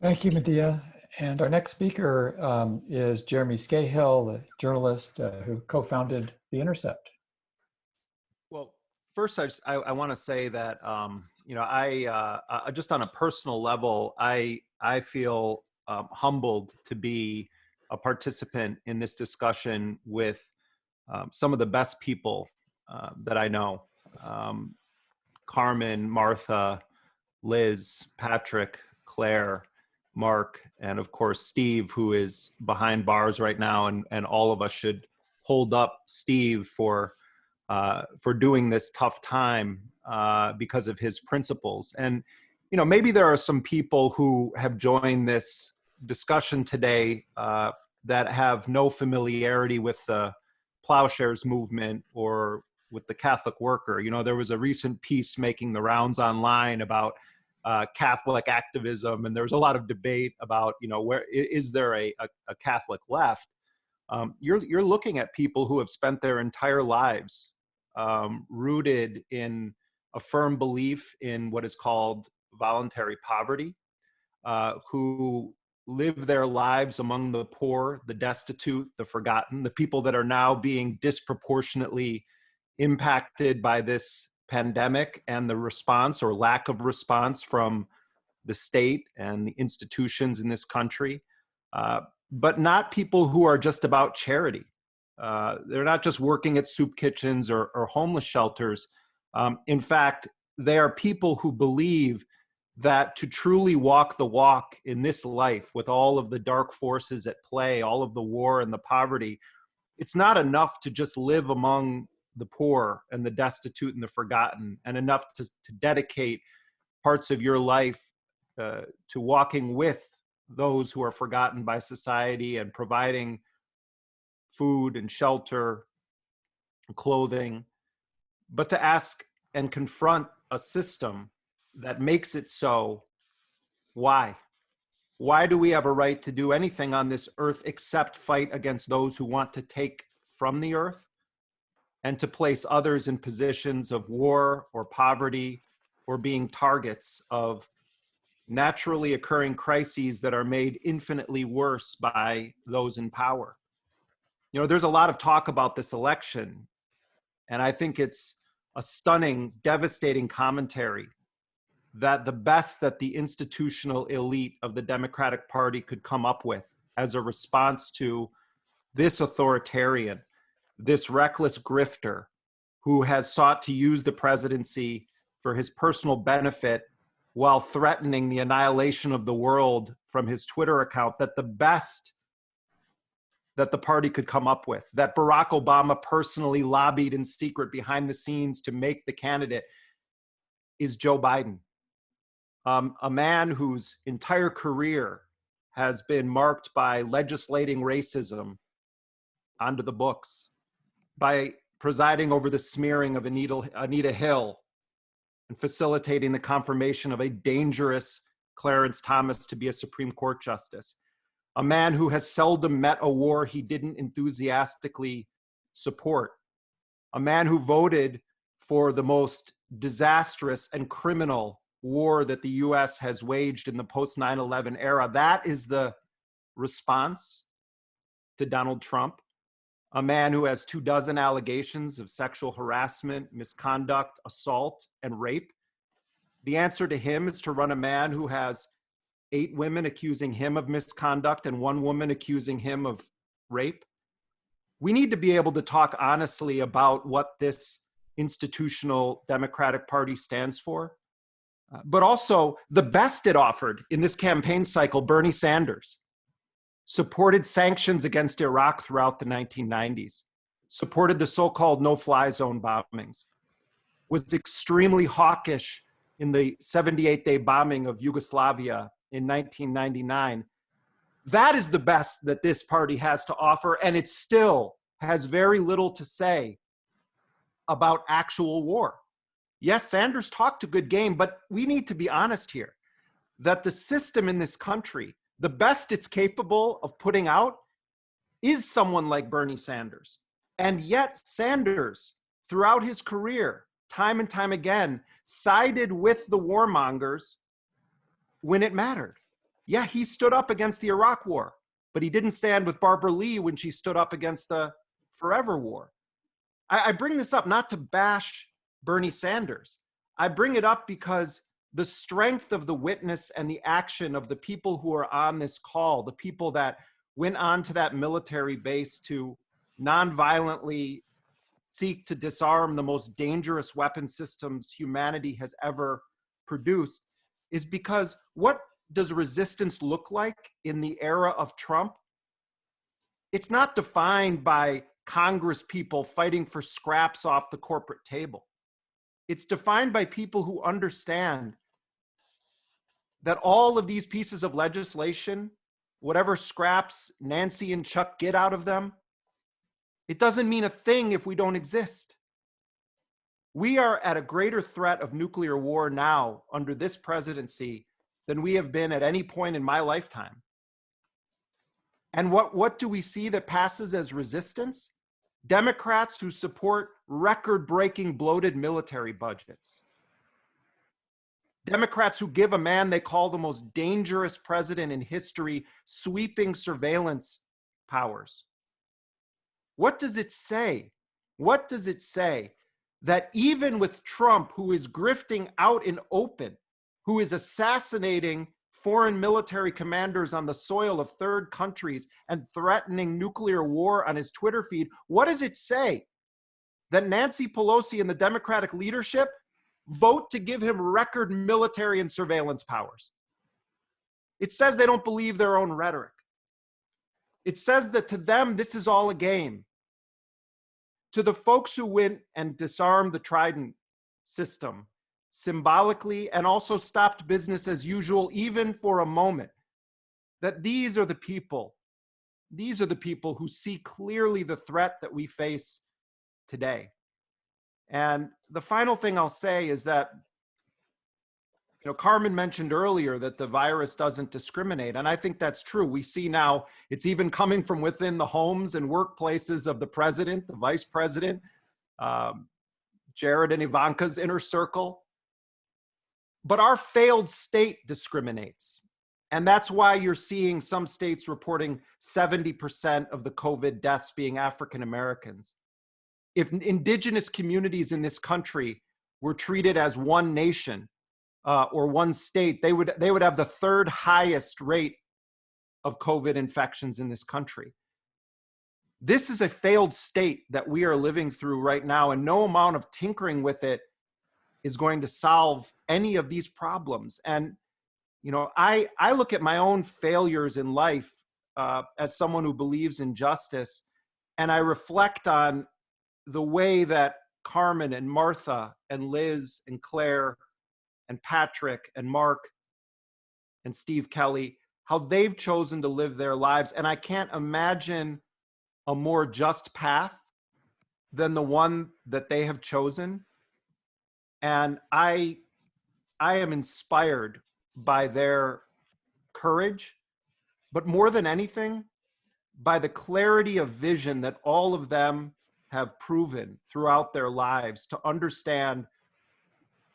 S1: Thank you, Medea. And our next speaker is Jeremy Scahill, a journalist who co-founded The Intercept.
S10: Well, first, I want to say that, you know, I just on a personal level, I feel humbled to be a participant in this discussion with some of the best people that I know. Carmen, Martha, Liz, Patrick, Claire, Mark, and of course, Steve, who is behind bars right now. And all of us should hold up Steve for doing this tough time because of his principles. And, you know, maybe there are some people who have joined this discussion today that have no familiarity with the Plowshares movement or with the Catholic worker. You know, there was a recent piece making the rounds online about Catholic activism, and there's a lot of debate about, you know, where is there a Catholic left? You're looking at people who have spent their entire lives rooted in a firm belief in what is called voluntary poverty, who live their lives among the poor, the destitute, the forgotten, the people that are now being disproportionately impacted by this pandemic and the response or lack of response from the state and the institutions in this country, but not people who are just about charity. They're not just working at soup kitchens or homeless shelters. In fact, they are people who believe that to truly walk the walk in this life with all of the dark forces at play, all of the war and the poverty, it's not enough to just live among the poor and the destitute and the forgotten, and enough to dedicate parts of your life to walking with those who are forgotten by society and providing food and shelter, and clothing, but to ask and confront a system that makes it so. Why? Why do we have a right to do anything on this earth except fight against those who want to take from the earth and to place others in positions of war or poverty or being targets of naturally occurring crises that are made infinitely worse by those in power? You know, there's a lot of talk about this election, and I think it's a stunning, devastating commentary that the best that the institutional elite of the Democratic Party could come up with as a response to this authoritarian, this reckless grifter who has sought to use the presidency for his personal benefit while threatening the annihilation of the world from his Twitter account, that the best that the party could come up with, that Barack Obama personally lobbied in secret behind the scenes to make the candidate, is Joe Biden. A man whose entire career has been marked by legislating racism onto the books, by presiding over the smearing of Anita Hill and facilitating the confirmation of a dangerous Clarence Thomas to be a Supreme Court justice. A man who has seldom met a war he didn't enthusiastically support. A man who voted for the most disastrous and criminal war that the US has waged in the post 9/11 era. That is the response to Donald Trump. A man who has 24 allegations of sexual harassment, misconduct, assault, and rape. the answer to him is to run a man who has 8 women accusing him of misconduct and 1 woman accusing him of rape. We need to be able to talk honestly about what this institutional Democratic Party stands for. But also the best it offered in this campaign cycle, Bernie Sanders, supported sanctions against Iraq throughout the 1990s, supported the so-called no-fly zone bombings, was extremely hawkish in the 78-day bombing of Yugoslavia in 1999. That is the best that this party has to offer, and it still has very little to say about actual war. Yes, Sanders talked a good game, but we need to be honest here that the system in this country, the best it's capable of putting out is someone like Bernie Sanders. And yet Sanders, throughout his career, time and time again, sided with the warmongers when it mattered. Yeah, he stood up against the Iraq War, but he didn't stand with Barbara Lee when she stood up against the Forever War. I bring this up not to bash Bernie Sanders. I bring it up because the strength of the witness and the action of the people who are on this call, the people that went on to that military base to nonviolently seek to disarm the most dangerous weapon systems humanity has ever produced, is because what does resistance look like in the era of Trump? It's not defined by Congress people fighting for scraps off the corporate table. It's defined by people who understand that all of these pieces of legislation, whatever scraps Nancy and Chuck get out of them, it doesn't mean a thing if we don't exist. We are at a greater threat of nuclear war now under this presidency than we have been at any point in my lifetime. And what do we see that passes as resistance? Democrats who support record-breaking bloated military budgets. Democrats who give a man they call the most dangerous president in history sweeping surveillance powers. What does it say? What does it say that even with Trump, who is grifting out in open, who is assassinating foreign military commanders on the soil of third countries and threatening nuclear war on his Twitter feed, what does it say? That Nancy Pelosi and the Democratic leadership vote to give him record military and surveillance powers. It says they don't believe their own rhetoric. It says that to them, this is all a game. To the folks who went and disarmed the Trident system symbolically and also stopped business as usual, even for a moment, that these are the people who see clearly the threat that we face today. And the final thing I'll say is that, Carmen mentioned earlier that the virus doesn't discriminate, and I think that's true. We see now it's even coming from within the homes and workplaces of the president, the vice president, Jared and Ivanka's inner circle. But our failed state discriminates. And that's why you're seeing some states reporting 70% of the COVID deaths being African Americans. If indigenous communities in this country were treated as one nation or one state, they would have the 3rd highest rate of COVID infections in this country. This is a failed state that we are living through right now, and no amount of tinkering with it is going to solve any of these problems. And, I look at my own failures in life as someone who believes in justice, and I reflect on the way that Carmen and Martha and Liz and Claire and Patrick and Mark and Steve Kelly, how they've chosen to live their lives. And I can't imagine a more just path than the one that they have chosen. And I am inspired by their courage, but more than anything, by the clarity of vision that all of them have proven throughout their lives to understand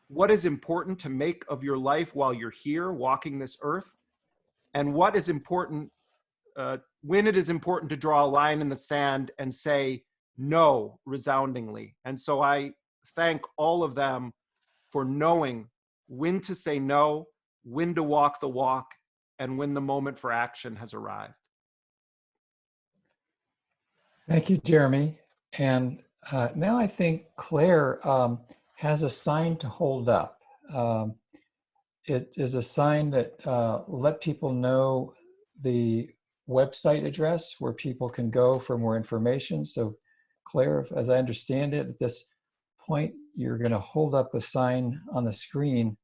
S10: what is important to make of your life while you're here walking this earth, and what is important when it is important to draw a line in the sand and say no resoundingly. And so I thank all of them for knowing when to say no, when to walk the walk, and when the moment for action has arrived.
S1: Thank you, Jeremy. And now I think Claire has a sign to hold up. It is a sign that let people know the website address where people can go for more information. So Claire, as I understand it, at this point, you're going to hold up a sign on the screen,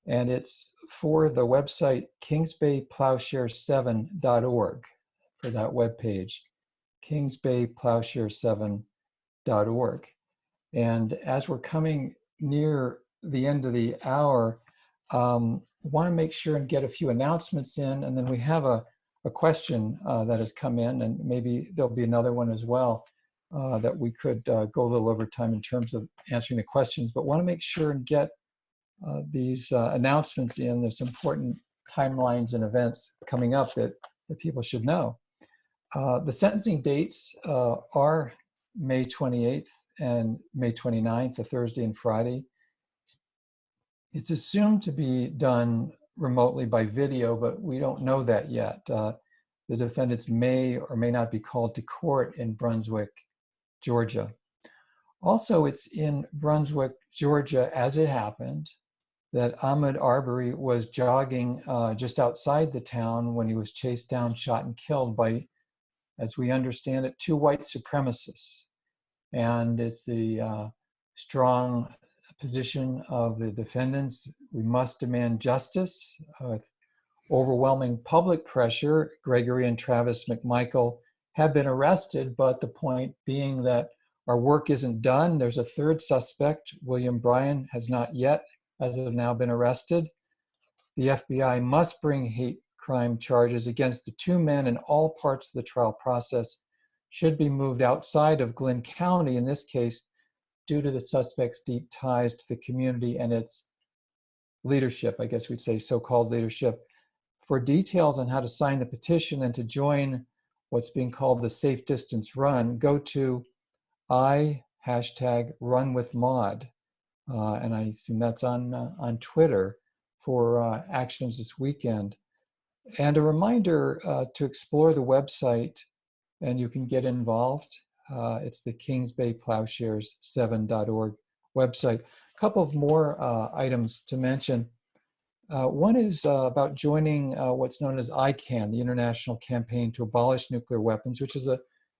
S1: and it's for the website kingsbayplowshares7.org for that webpage, kingsbayplowshares7.org. And as we're coming near the end of the hour, want to make sure and get a few announcements in, and then we have a question that has come in, and maybe there'll be another one as well that we could go a little over time in terms of answering the questions, but want to make sure and get these announcements in. There's important timelines and events coming up that people should know. The sentencing dates are May 28th and May 29th, a Thursday and Friday. It's assumed to be done remotely by video, but we don't know that yet. The defendants may or may not be called to court in Brunswick, Georgia. Also, it's in Brunswick, Georgia, as it happened, that Ahmaud Arbery was jogging just outside the town when he was chased down, shot, and killed by, as we understand it, 2 white supremacists. And it's the strong position of the defendants. We must demand justice with overwhelming public pressure. Gregory and Travis McMichael have been arrested, but the point being that our work isn't done. There's a 3rd suspect, William Bryan, has not yet, as of now, been arrested. The FBI must bring hate crime charges against the 2 men, and all parts of the trial process should be moved outside of Glynn County, in this case, due to the suspect's deep ties to the community and its leadership, I guess we'd say so-called leadership. For details on how to sign the petition and to join what's being called the Safe Distance Run, go to #RunWithMaud. And I assume that's on Twitter for actions this weekend. And a reminder to explore the website, and you can get involved. It's the kingsbayplowshares7.org website. A couple of more items to mention. One is about joining what's known as ICAN, the International Campaign to Abolish Nuclear Weapons, which is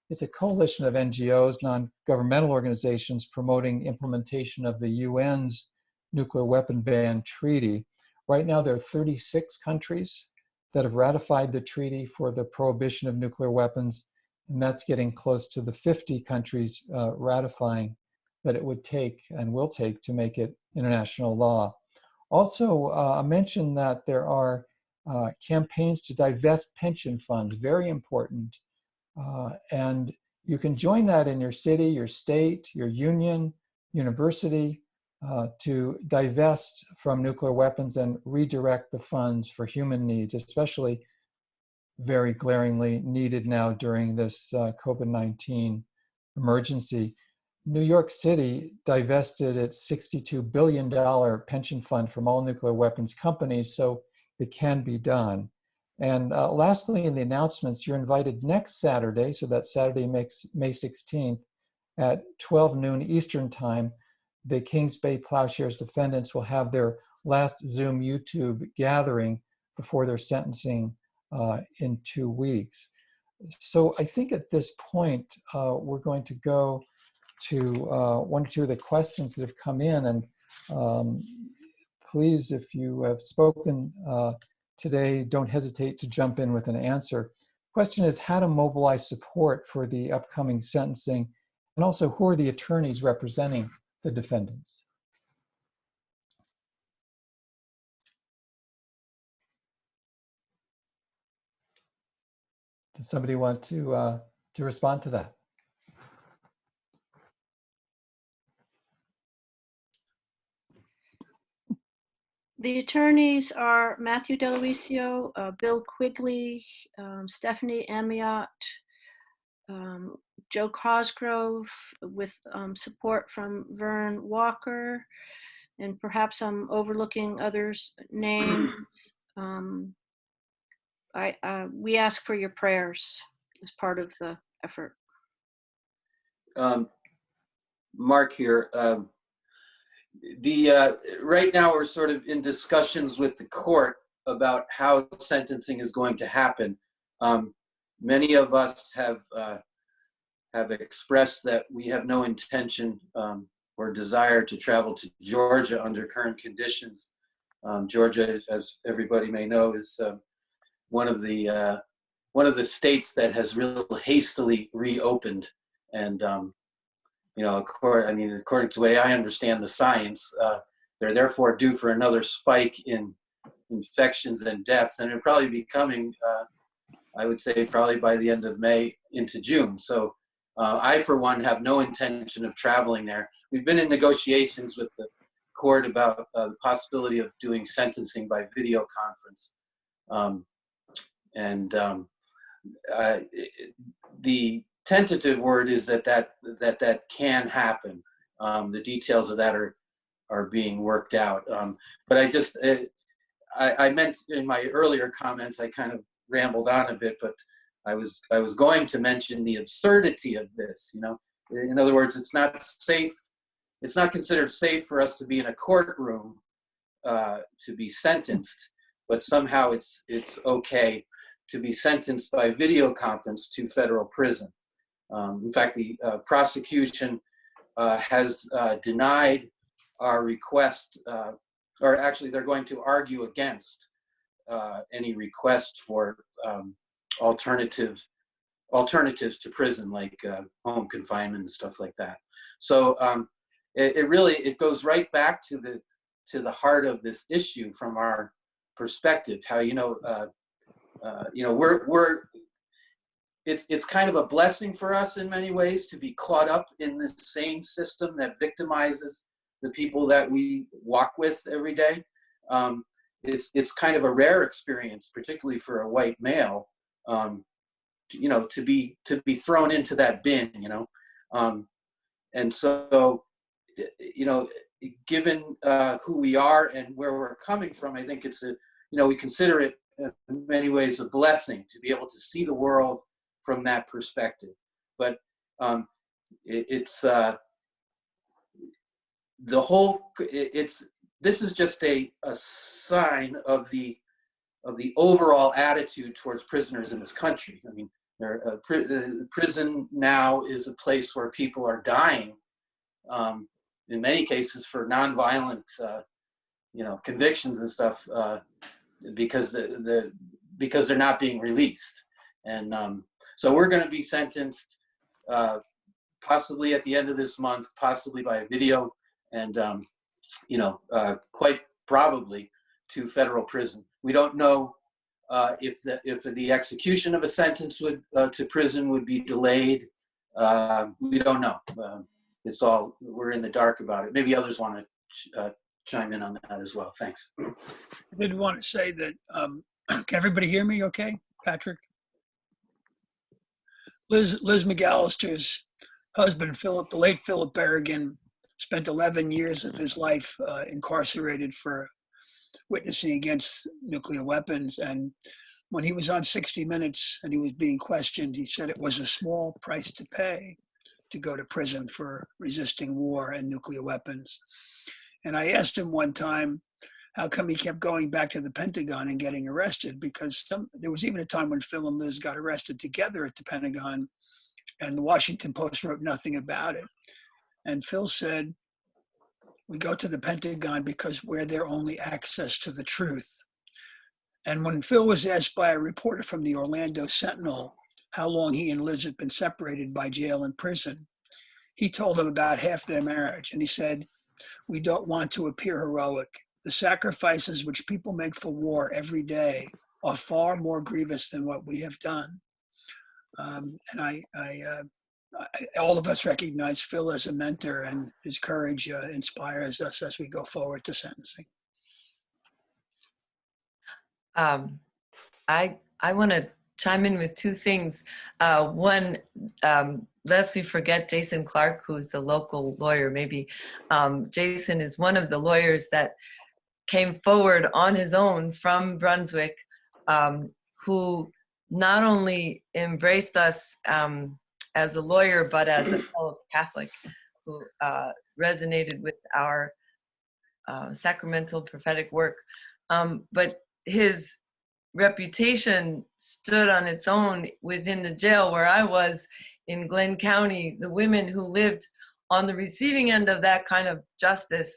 S1: it's a coalition of NGOs, non-governmental organizations promoting implementation of the UN's nuclear weapon ban treaty. Right now, there are 36 countries that have ratified the treaty for the prohibition of nuclear weapons, and that's getting close to the 50 countries ratifying that it would take and will take to make it international law. Also, I mentioned that there are campaigns to divest pension funds, very important. And you can join that in your city, your state, your union, university, to divest from nuclear weapons and redirect the funds for human needs, especially very glaringly needed now during this COVID-19 emergency. New York City divested its $62 billion pension fund from all nuclear weapons companies, so it can be done. And lastly, in the announcements, you're invited next Saturday, so that's Saturday, May 16th, at 12 noon Eastern Time. The Kings Bay Plowshares defendants will have their last Zoom YouTube gathering before their sentencing in 2 weeks. So I think at this point, we're going to go to 1 or 2 of the questions that have come in. And please, if you have spoken today, don't hesitate to jump in with an answer. Question is how to mobilize support for the upcoming sentencing, and also who are the attorneys representing the defendants? Does somebody want to respond to that?
S5: The attorneys are Matthew Deluisio, Bill Quigley, Stephanie Amiot, Joe Cosgrove, with support from Vern Walker, and perhaps I'm overlooking others' names. We ask for your prayers as part of the effort.
S2: Mark here. Right now we're sort of in discussions with the court about how sentencing is going to happen. Many of us have expressed that we have no intention or desire to travel to Georgia under current conditions. Georgia, as everybody may know, is one of the states that has real hastily reopened, and you know, according to the way I understand the science, they're therefore due for another spike in infections and deaths, and it'll probably be coming, I would say, probably by the end of May into June. So I, for one, have no intention of traveling there. We've been in negotiations with the court about the possibility of doing sentencing by video conference. The tentative word is that can happen. The details of that are being worked out. But I meant in my earlier comments, I kind of rambled on a bit, but I was going to mention the absurdity of this. You know, in other words, it's not safe. It's not considered safe for us to be in a courtroom to be sentenced, but somehow it's okay to be sentenced by video conference to federal prison. In fact, the prosecution has denied our request, or actually they're going to argue against any request for alternatives to prison, like home confinement and stuff like that. So it goes right back to the heart of this issue from our perspective. How it's kind of a blessing for us in many ways to be caught up in this same system that victimizes the people that we walk with every day. It's kind of a rare experience, particularly for a white male, to be thrown into that bin, and so, given who we are and where we're coming from, I think it's we consider it in many ways a blessing to be able to see the world from that perspective. But this is just a sign of the overall attitude towards prisoners in this country. I mean, prison now is a place where people are dying, in many cases for nonviolent, convictions and stuff, because they're not being released. And so we're going to be sentenced possibly at the end of this month, possibly by a video, and quite probably to federal prison. We don't know if the execution of a sentence to prison would be delayed. We don't know. We're in the dark about it. Maybe others want to chime in on that as well. Thanks.
S3: I did want to say that, can everybody hear me okay, Patrick? Liz McAllister's husband, Philip, the late Philip Berrigan, spent 11 years of his life incarcerated for witnessing against nuclear weapons. And when he was on 60 Minutes and he was being questioned, he said it was a small price to pay to go to prison for resisting war and nuclear weapons. And I asked him one time, how come he kept going back to the Pentagon and getting arrested? Because there was even a time when Phil and Liz got arrested together at the Pentagon, and the Washington Post wrote nothing about it. And Phil said, we go to the Pentagon because we're their only access to the truth. And when Phil was asked by a reporter from the Orlando Sentinel how long he and Liz had been separated by jail and prison, he told them about half their marriage. And he said, we don't want to appear heroic. The sacrifices which people make for war every day are far more grievous than what we have done. And all of us recognize Phil as a mentor, and his courage inspires us as we go forward to sentencing. I
S7: I want to chime in with two things. One, lest we forget Jason Clark, who's the local lawyer, maybe Jason is one of the lawyers that came forward on his own from Brunswick, who not only embraced us as a lawyer, but as a fellow Catholic, who resonated with our sacramental prophetic work. But his reputation stood on its own within the jail where I was in Glenn County. The women who lived on the receiving end of that kind of justice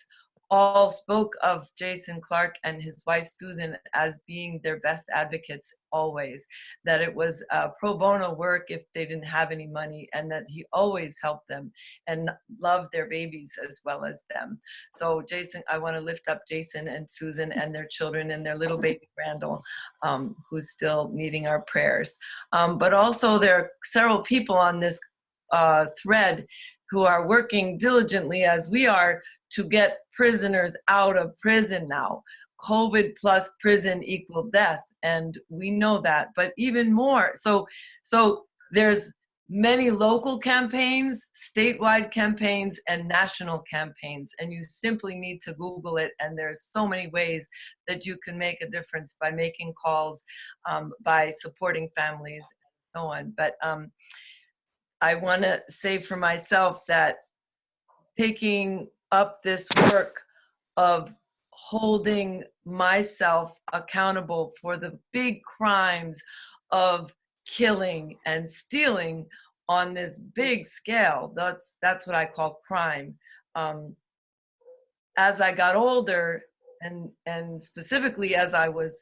S7: all spoke of Jason Clark and his wife Susan as being their best advocates always, that it was pro bono work if they didn't have any money, and that he always helped them and loved their babies as well as them. So Jason, I want to lift up Jason and Susan and their children and their little baby Randall, who's still needing our prayers. But also there are several people on this thread who are working diligently as we are to get prisoners out of prison now. COVID plus prison equal death, and we know that, but even more. So there's many local campaigns, statewide campaigns, and national campaigns, and you simply need to Google it, and there's so many ways that you can make a difference by making calls, by supporting families, and so on. But I want to say for myself that taking up this work of holding myself accountable for the big crimes of killing and stealing on this big scale, that's what I call crime. As I got older, and specifically as I was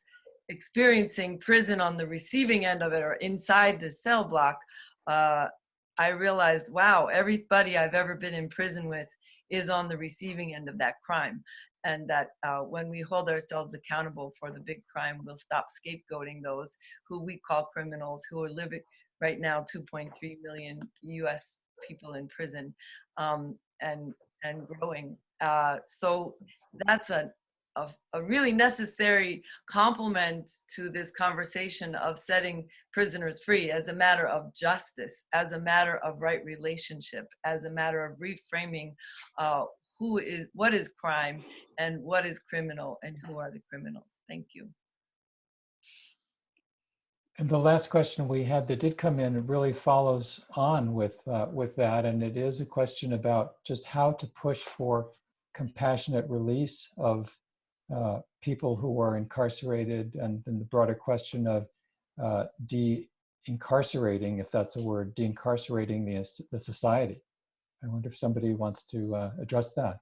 S7: experiencing prison on the receiving end of it or inside the cell block, I realized, wow, everybody I've ever been in prison with is on the receiving end of that crime. And that when we hold ourselves accountable for the big crime, we'll stop scapegoating those who we call criminals, who are living right now, 2.3 million US people in prison, and growing. So that's a really necessary complement to this conversation of setting prisoners free as a matter of justice, as a matter of right relationship, as a matter of reframing what is crime and what is criminal and who are the criminals. Thank you.
S1: And the last question we had that did come in really follows on with that, and it is a question about just how to push for compassionate release of people who are incarcerated, and then the broader question of de-incarcerating, if that's a word, de-incarcerating the society. I wonder if somebody wants to address that.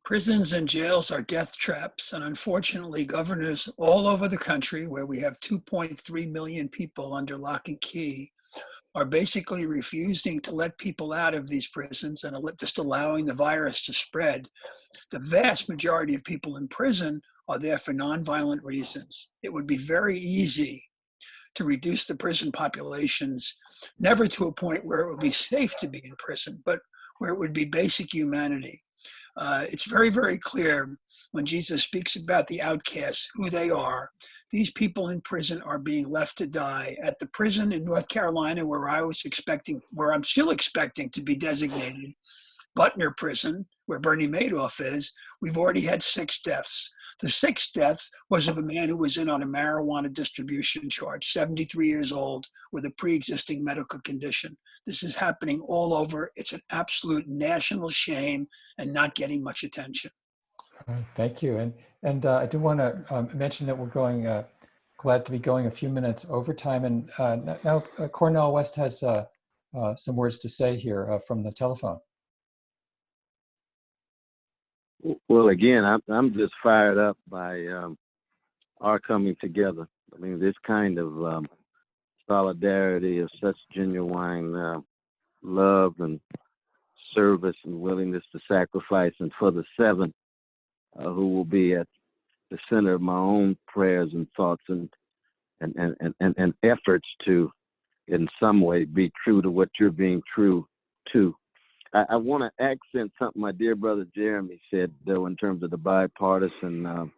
S3: Prisons and jails are death traps, and unfortunately governors all over the country, where we have 2.3 million people under lock and key, are basically refusing to let people out of these prisons and just allowing the virus to spread. The vast majority of people in prison are there for nonviolent reasons. It would be very easy to reduce the prison populations, never to a point where it would be safe to be in prison, but where it would be basic humanity. It's very, very clear when Jesus speaks about the outcasts, who they are. These people in prison are being left to die. At the prison in North Carolina, where I'm still expecting to be designated, Butner Prison, where Bernie Madoff is, we've already had 6 deaths. The 6th death was of a man who was in on a marijuana distribution charge, 73 years old, with a pre-existing medical condition. This is happening all over. It's an absolute national shame and not getting much attention.
S1: Thank you. And I do want to mention that we're going, glad to be going a few minutes over time. And now Cornel West has some words to say here from the telephone.
S8: Well, again, I'm just fired up by our coming together. I mean, this kind of solidarity is such genuine love and service and willingness to sacrifice. And for the 7 who will be at the center of my own prayers and thoughts and efforts to, in some way, be true to what you're being true to. I want to accent something my dear brother Jeremy said, though, in terms of the bipartisan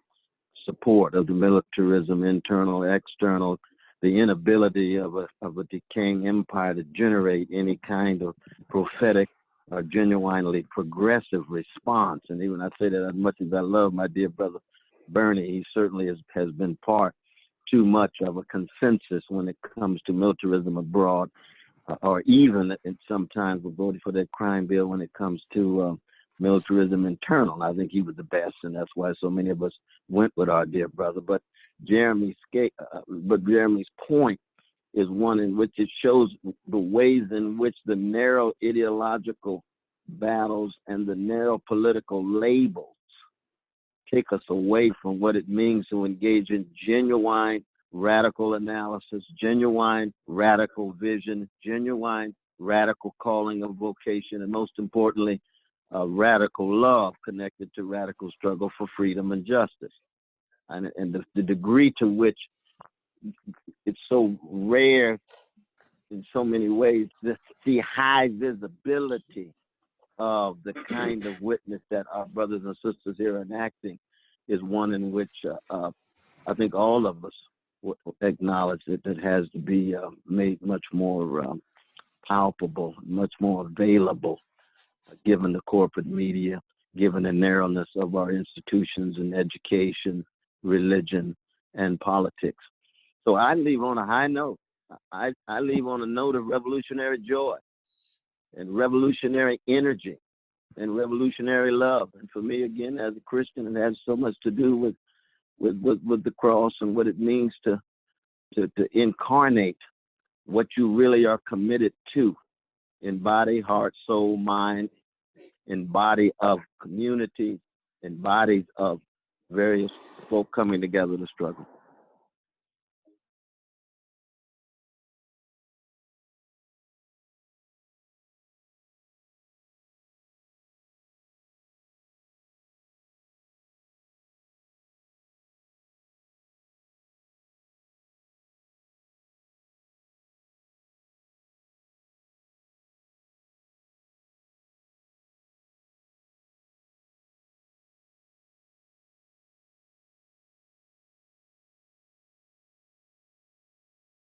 S8: support of the militarism, internal, external, the inability of a decaying empire to generate any kind of prophetic or genuinely progressive response. And even I say that as much as I love my dear brother Bernie, he certainly has been part too much of a consensus when it comes to militarism abroad, or even sometimes we're voting for that crime bill when it comes to militarism internal. I think he was the best, and that's why so many of us went with our dear brother. But Jeremy's point is one in which it shows the ways in which the narrow ideological battles and the narrow political labels take us away from what it means to engage in genuine radical analysis, genuine radical vision, genuine radical calling of vocation, and most importantly, radical love connected to radical struggle for freedom and justice. And the degree to which it's so rare in so many ways to see high visibility of the kind of witness that our brothers and sisters here are enacting is one in which I think all of us will acknowledge that it has to be made much more palpable, much more available, given the corporate media, given the narrowness of our institutions in education, religion, and politics. So I leave on a high note. I leave on a note of revolutionary joy and revolutionary energy and revolutionary love. And for me, again, as a Christian, it has so much to do with the cross and what it means to incarnate what you really are committed to in body, heart, soul, mind, in body of community, in bodies of various folk coming together to struggle.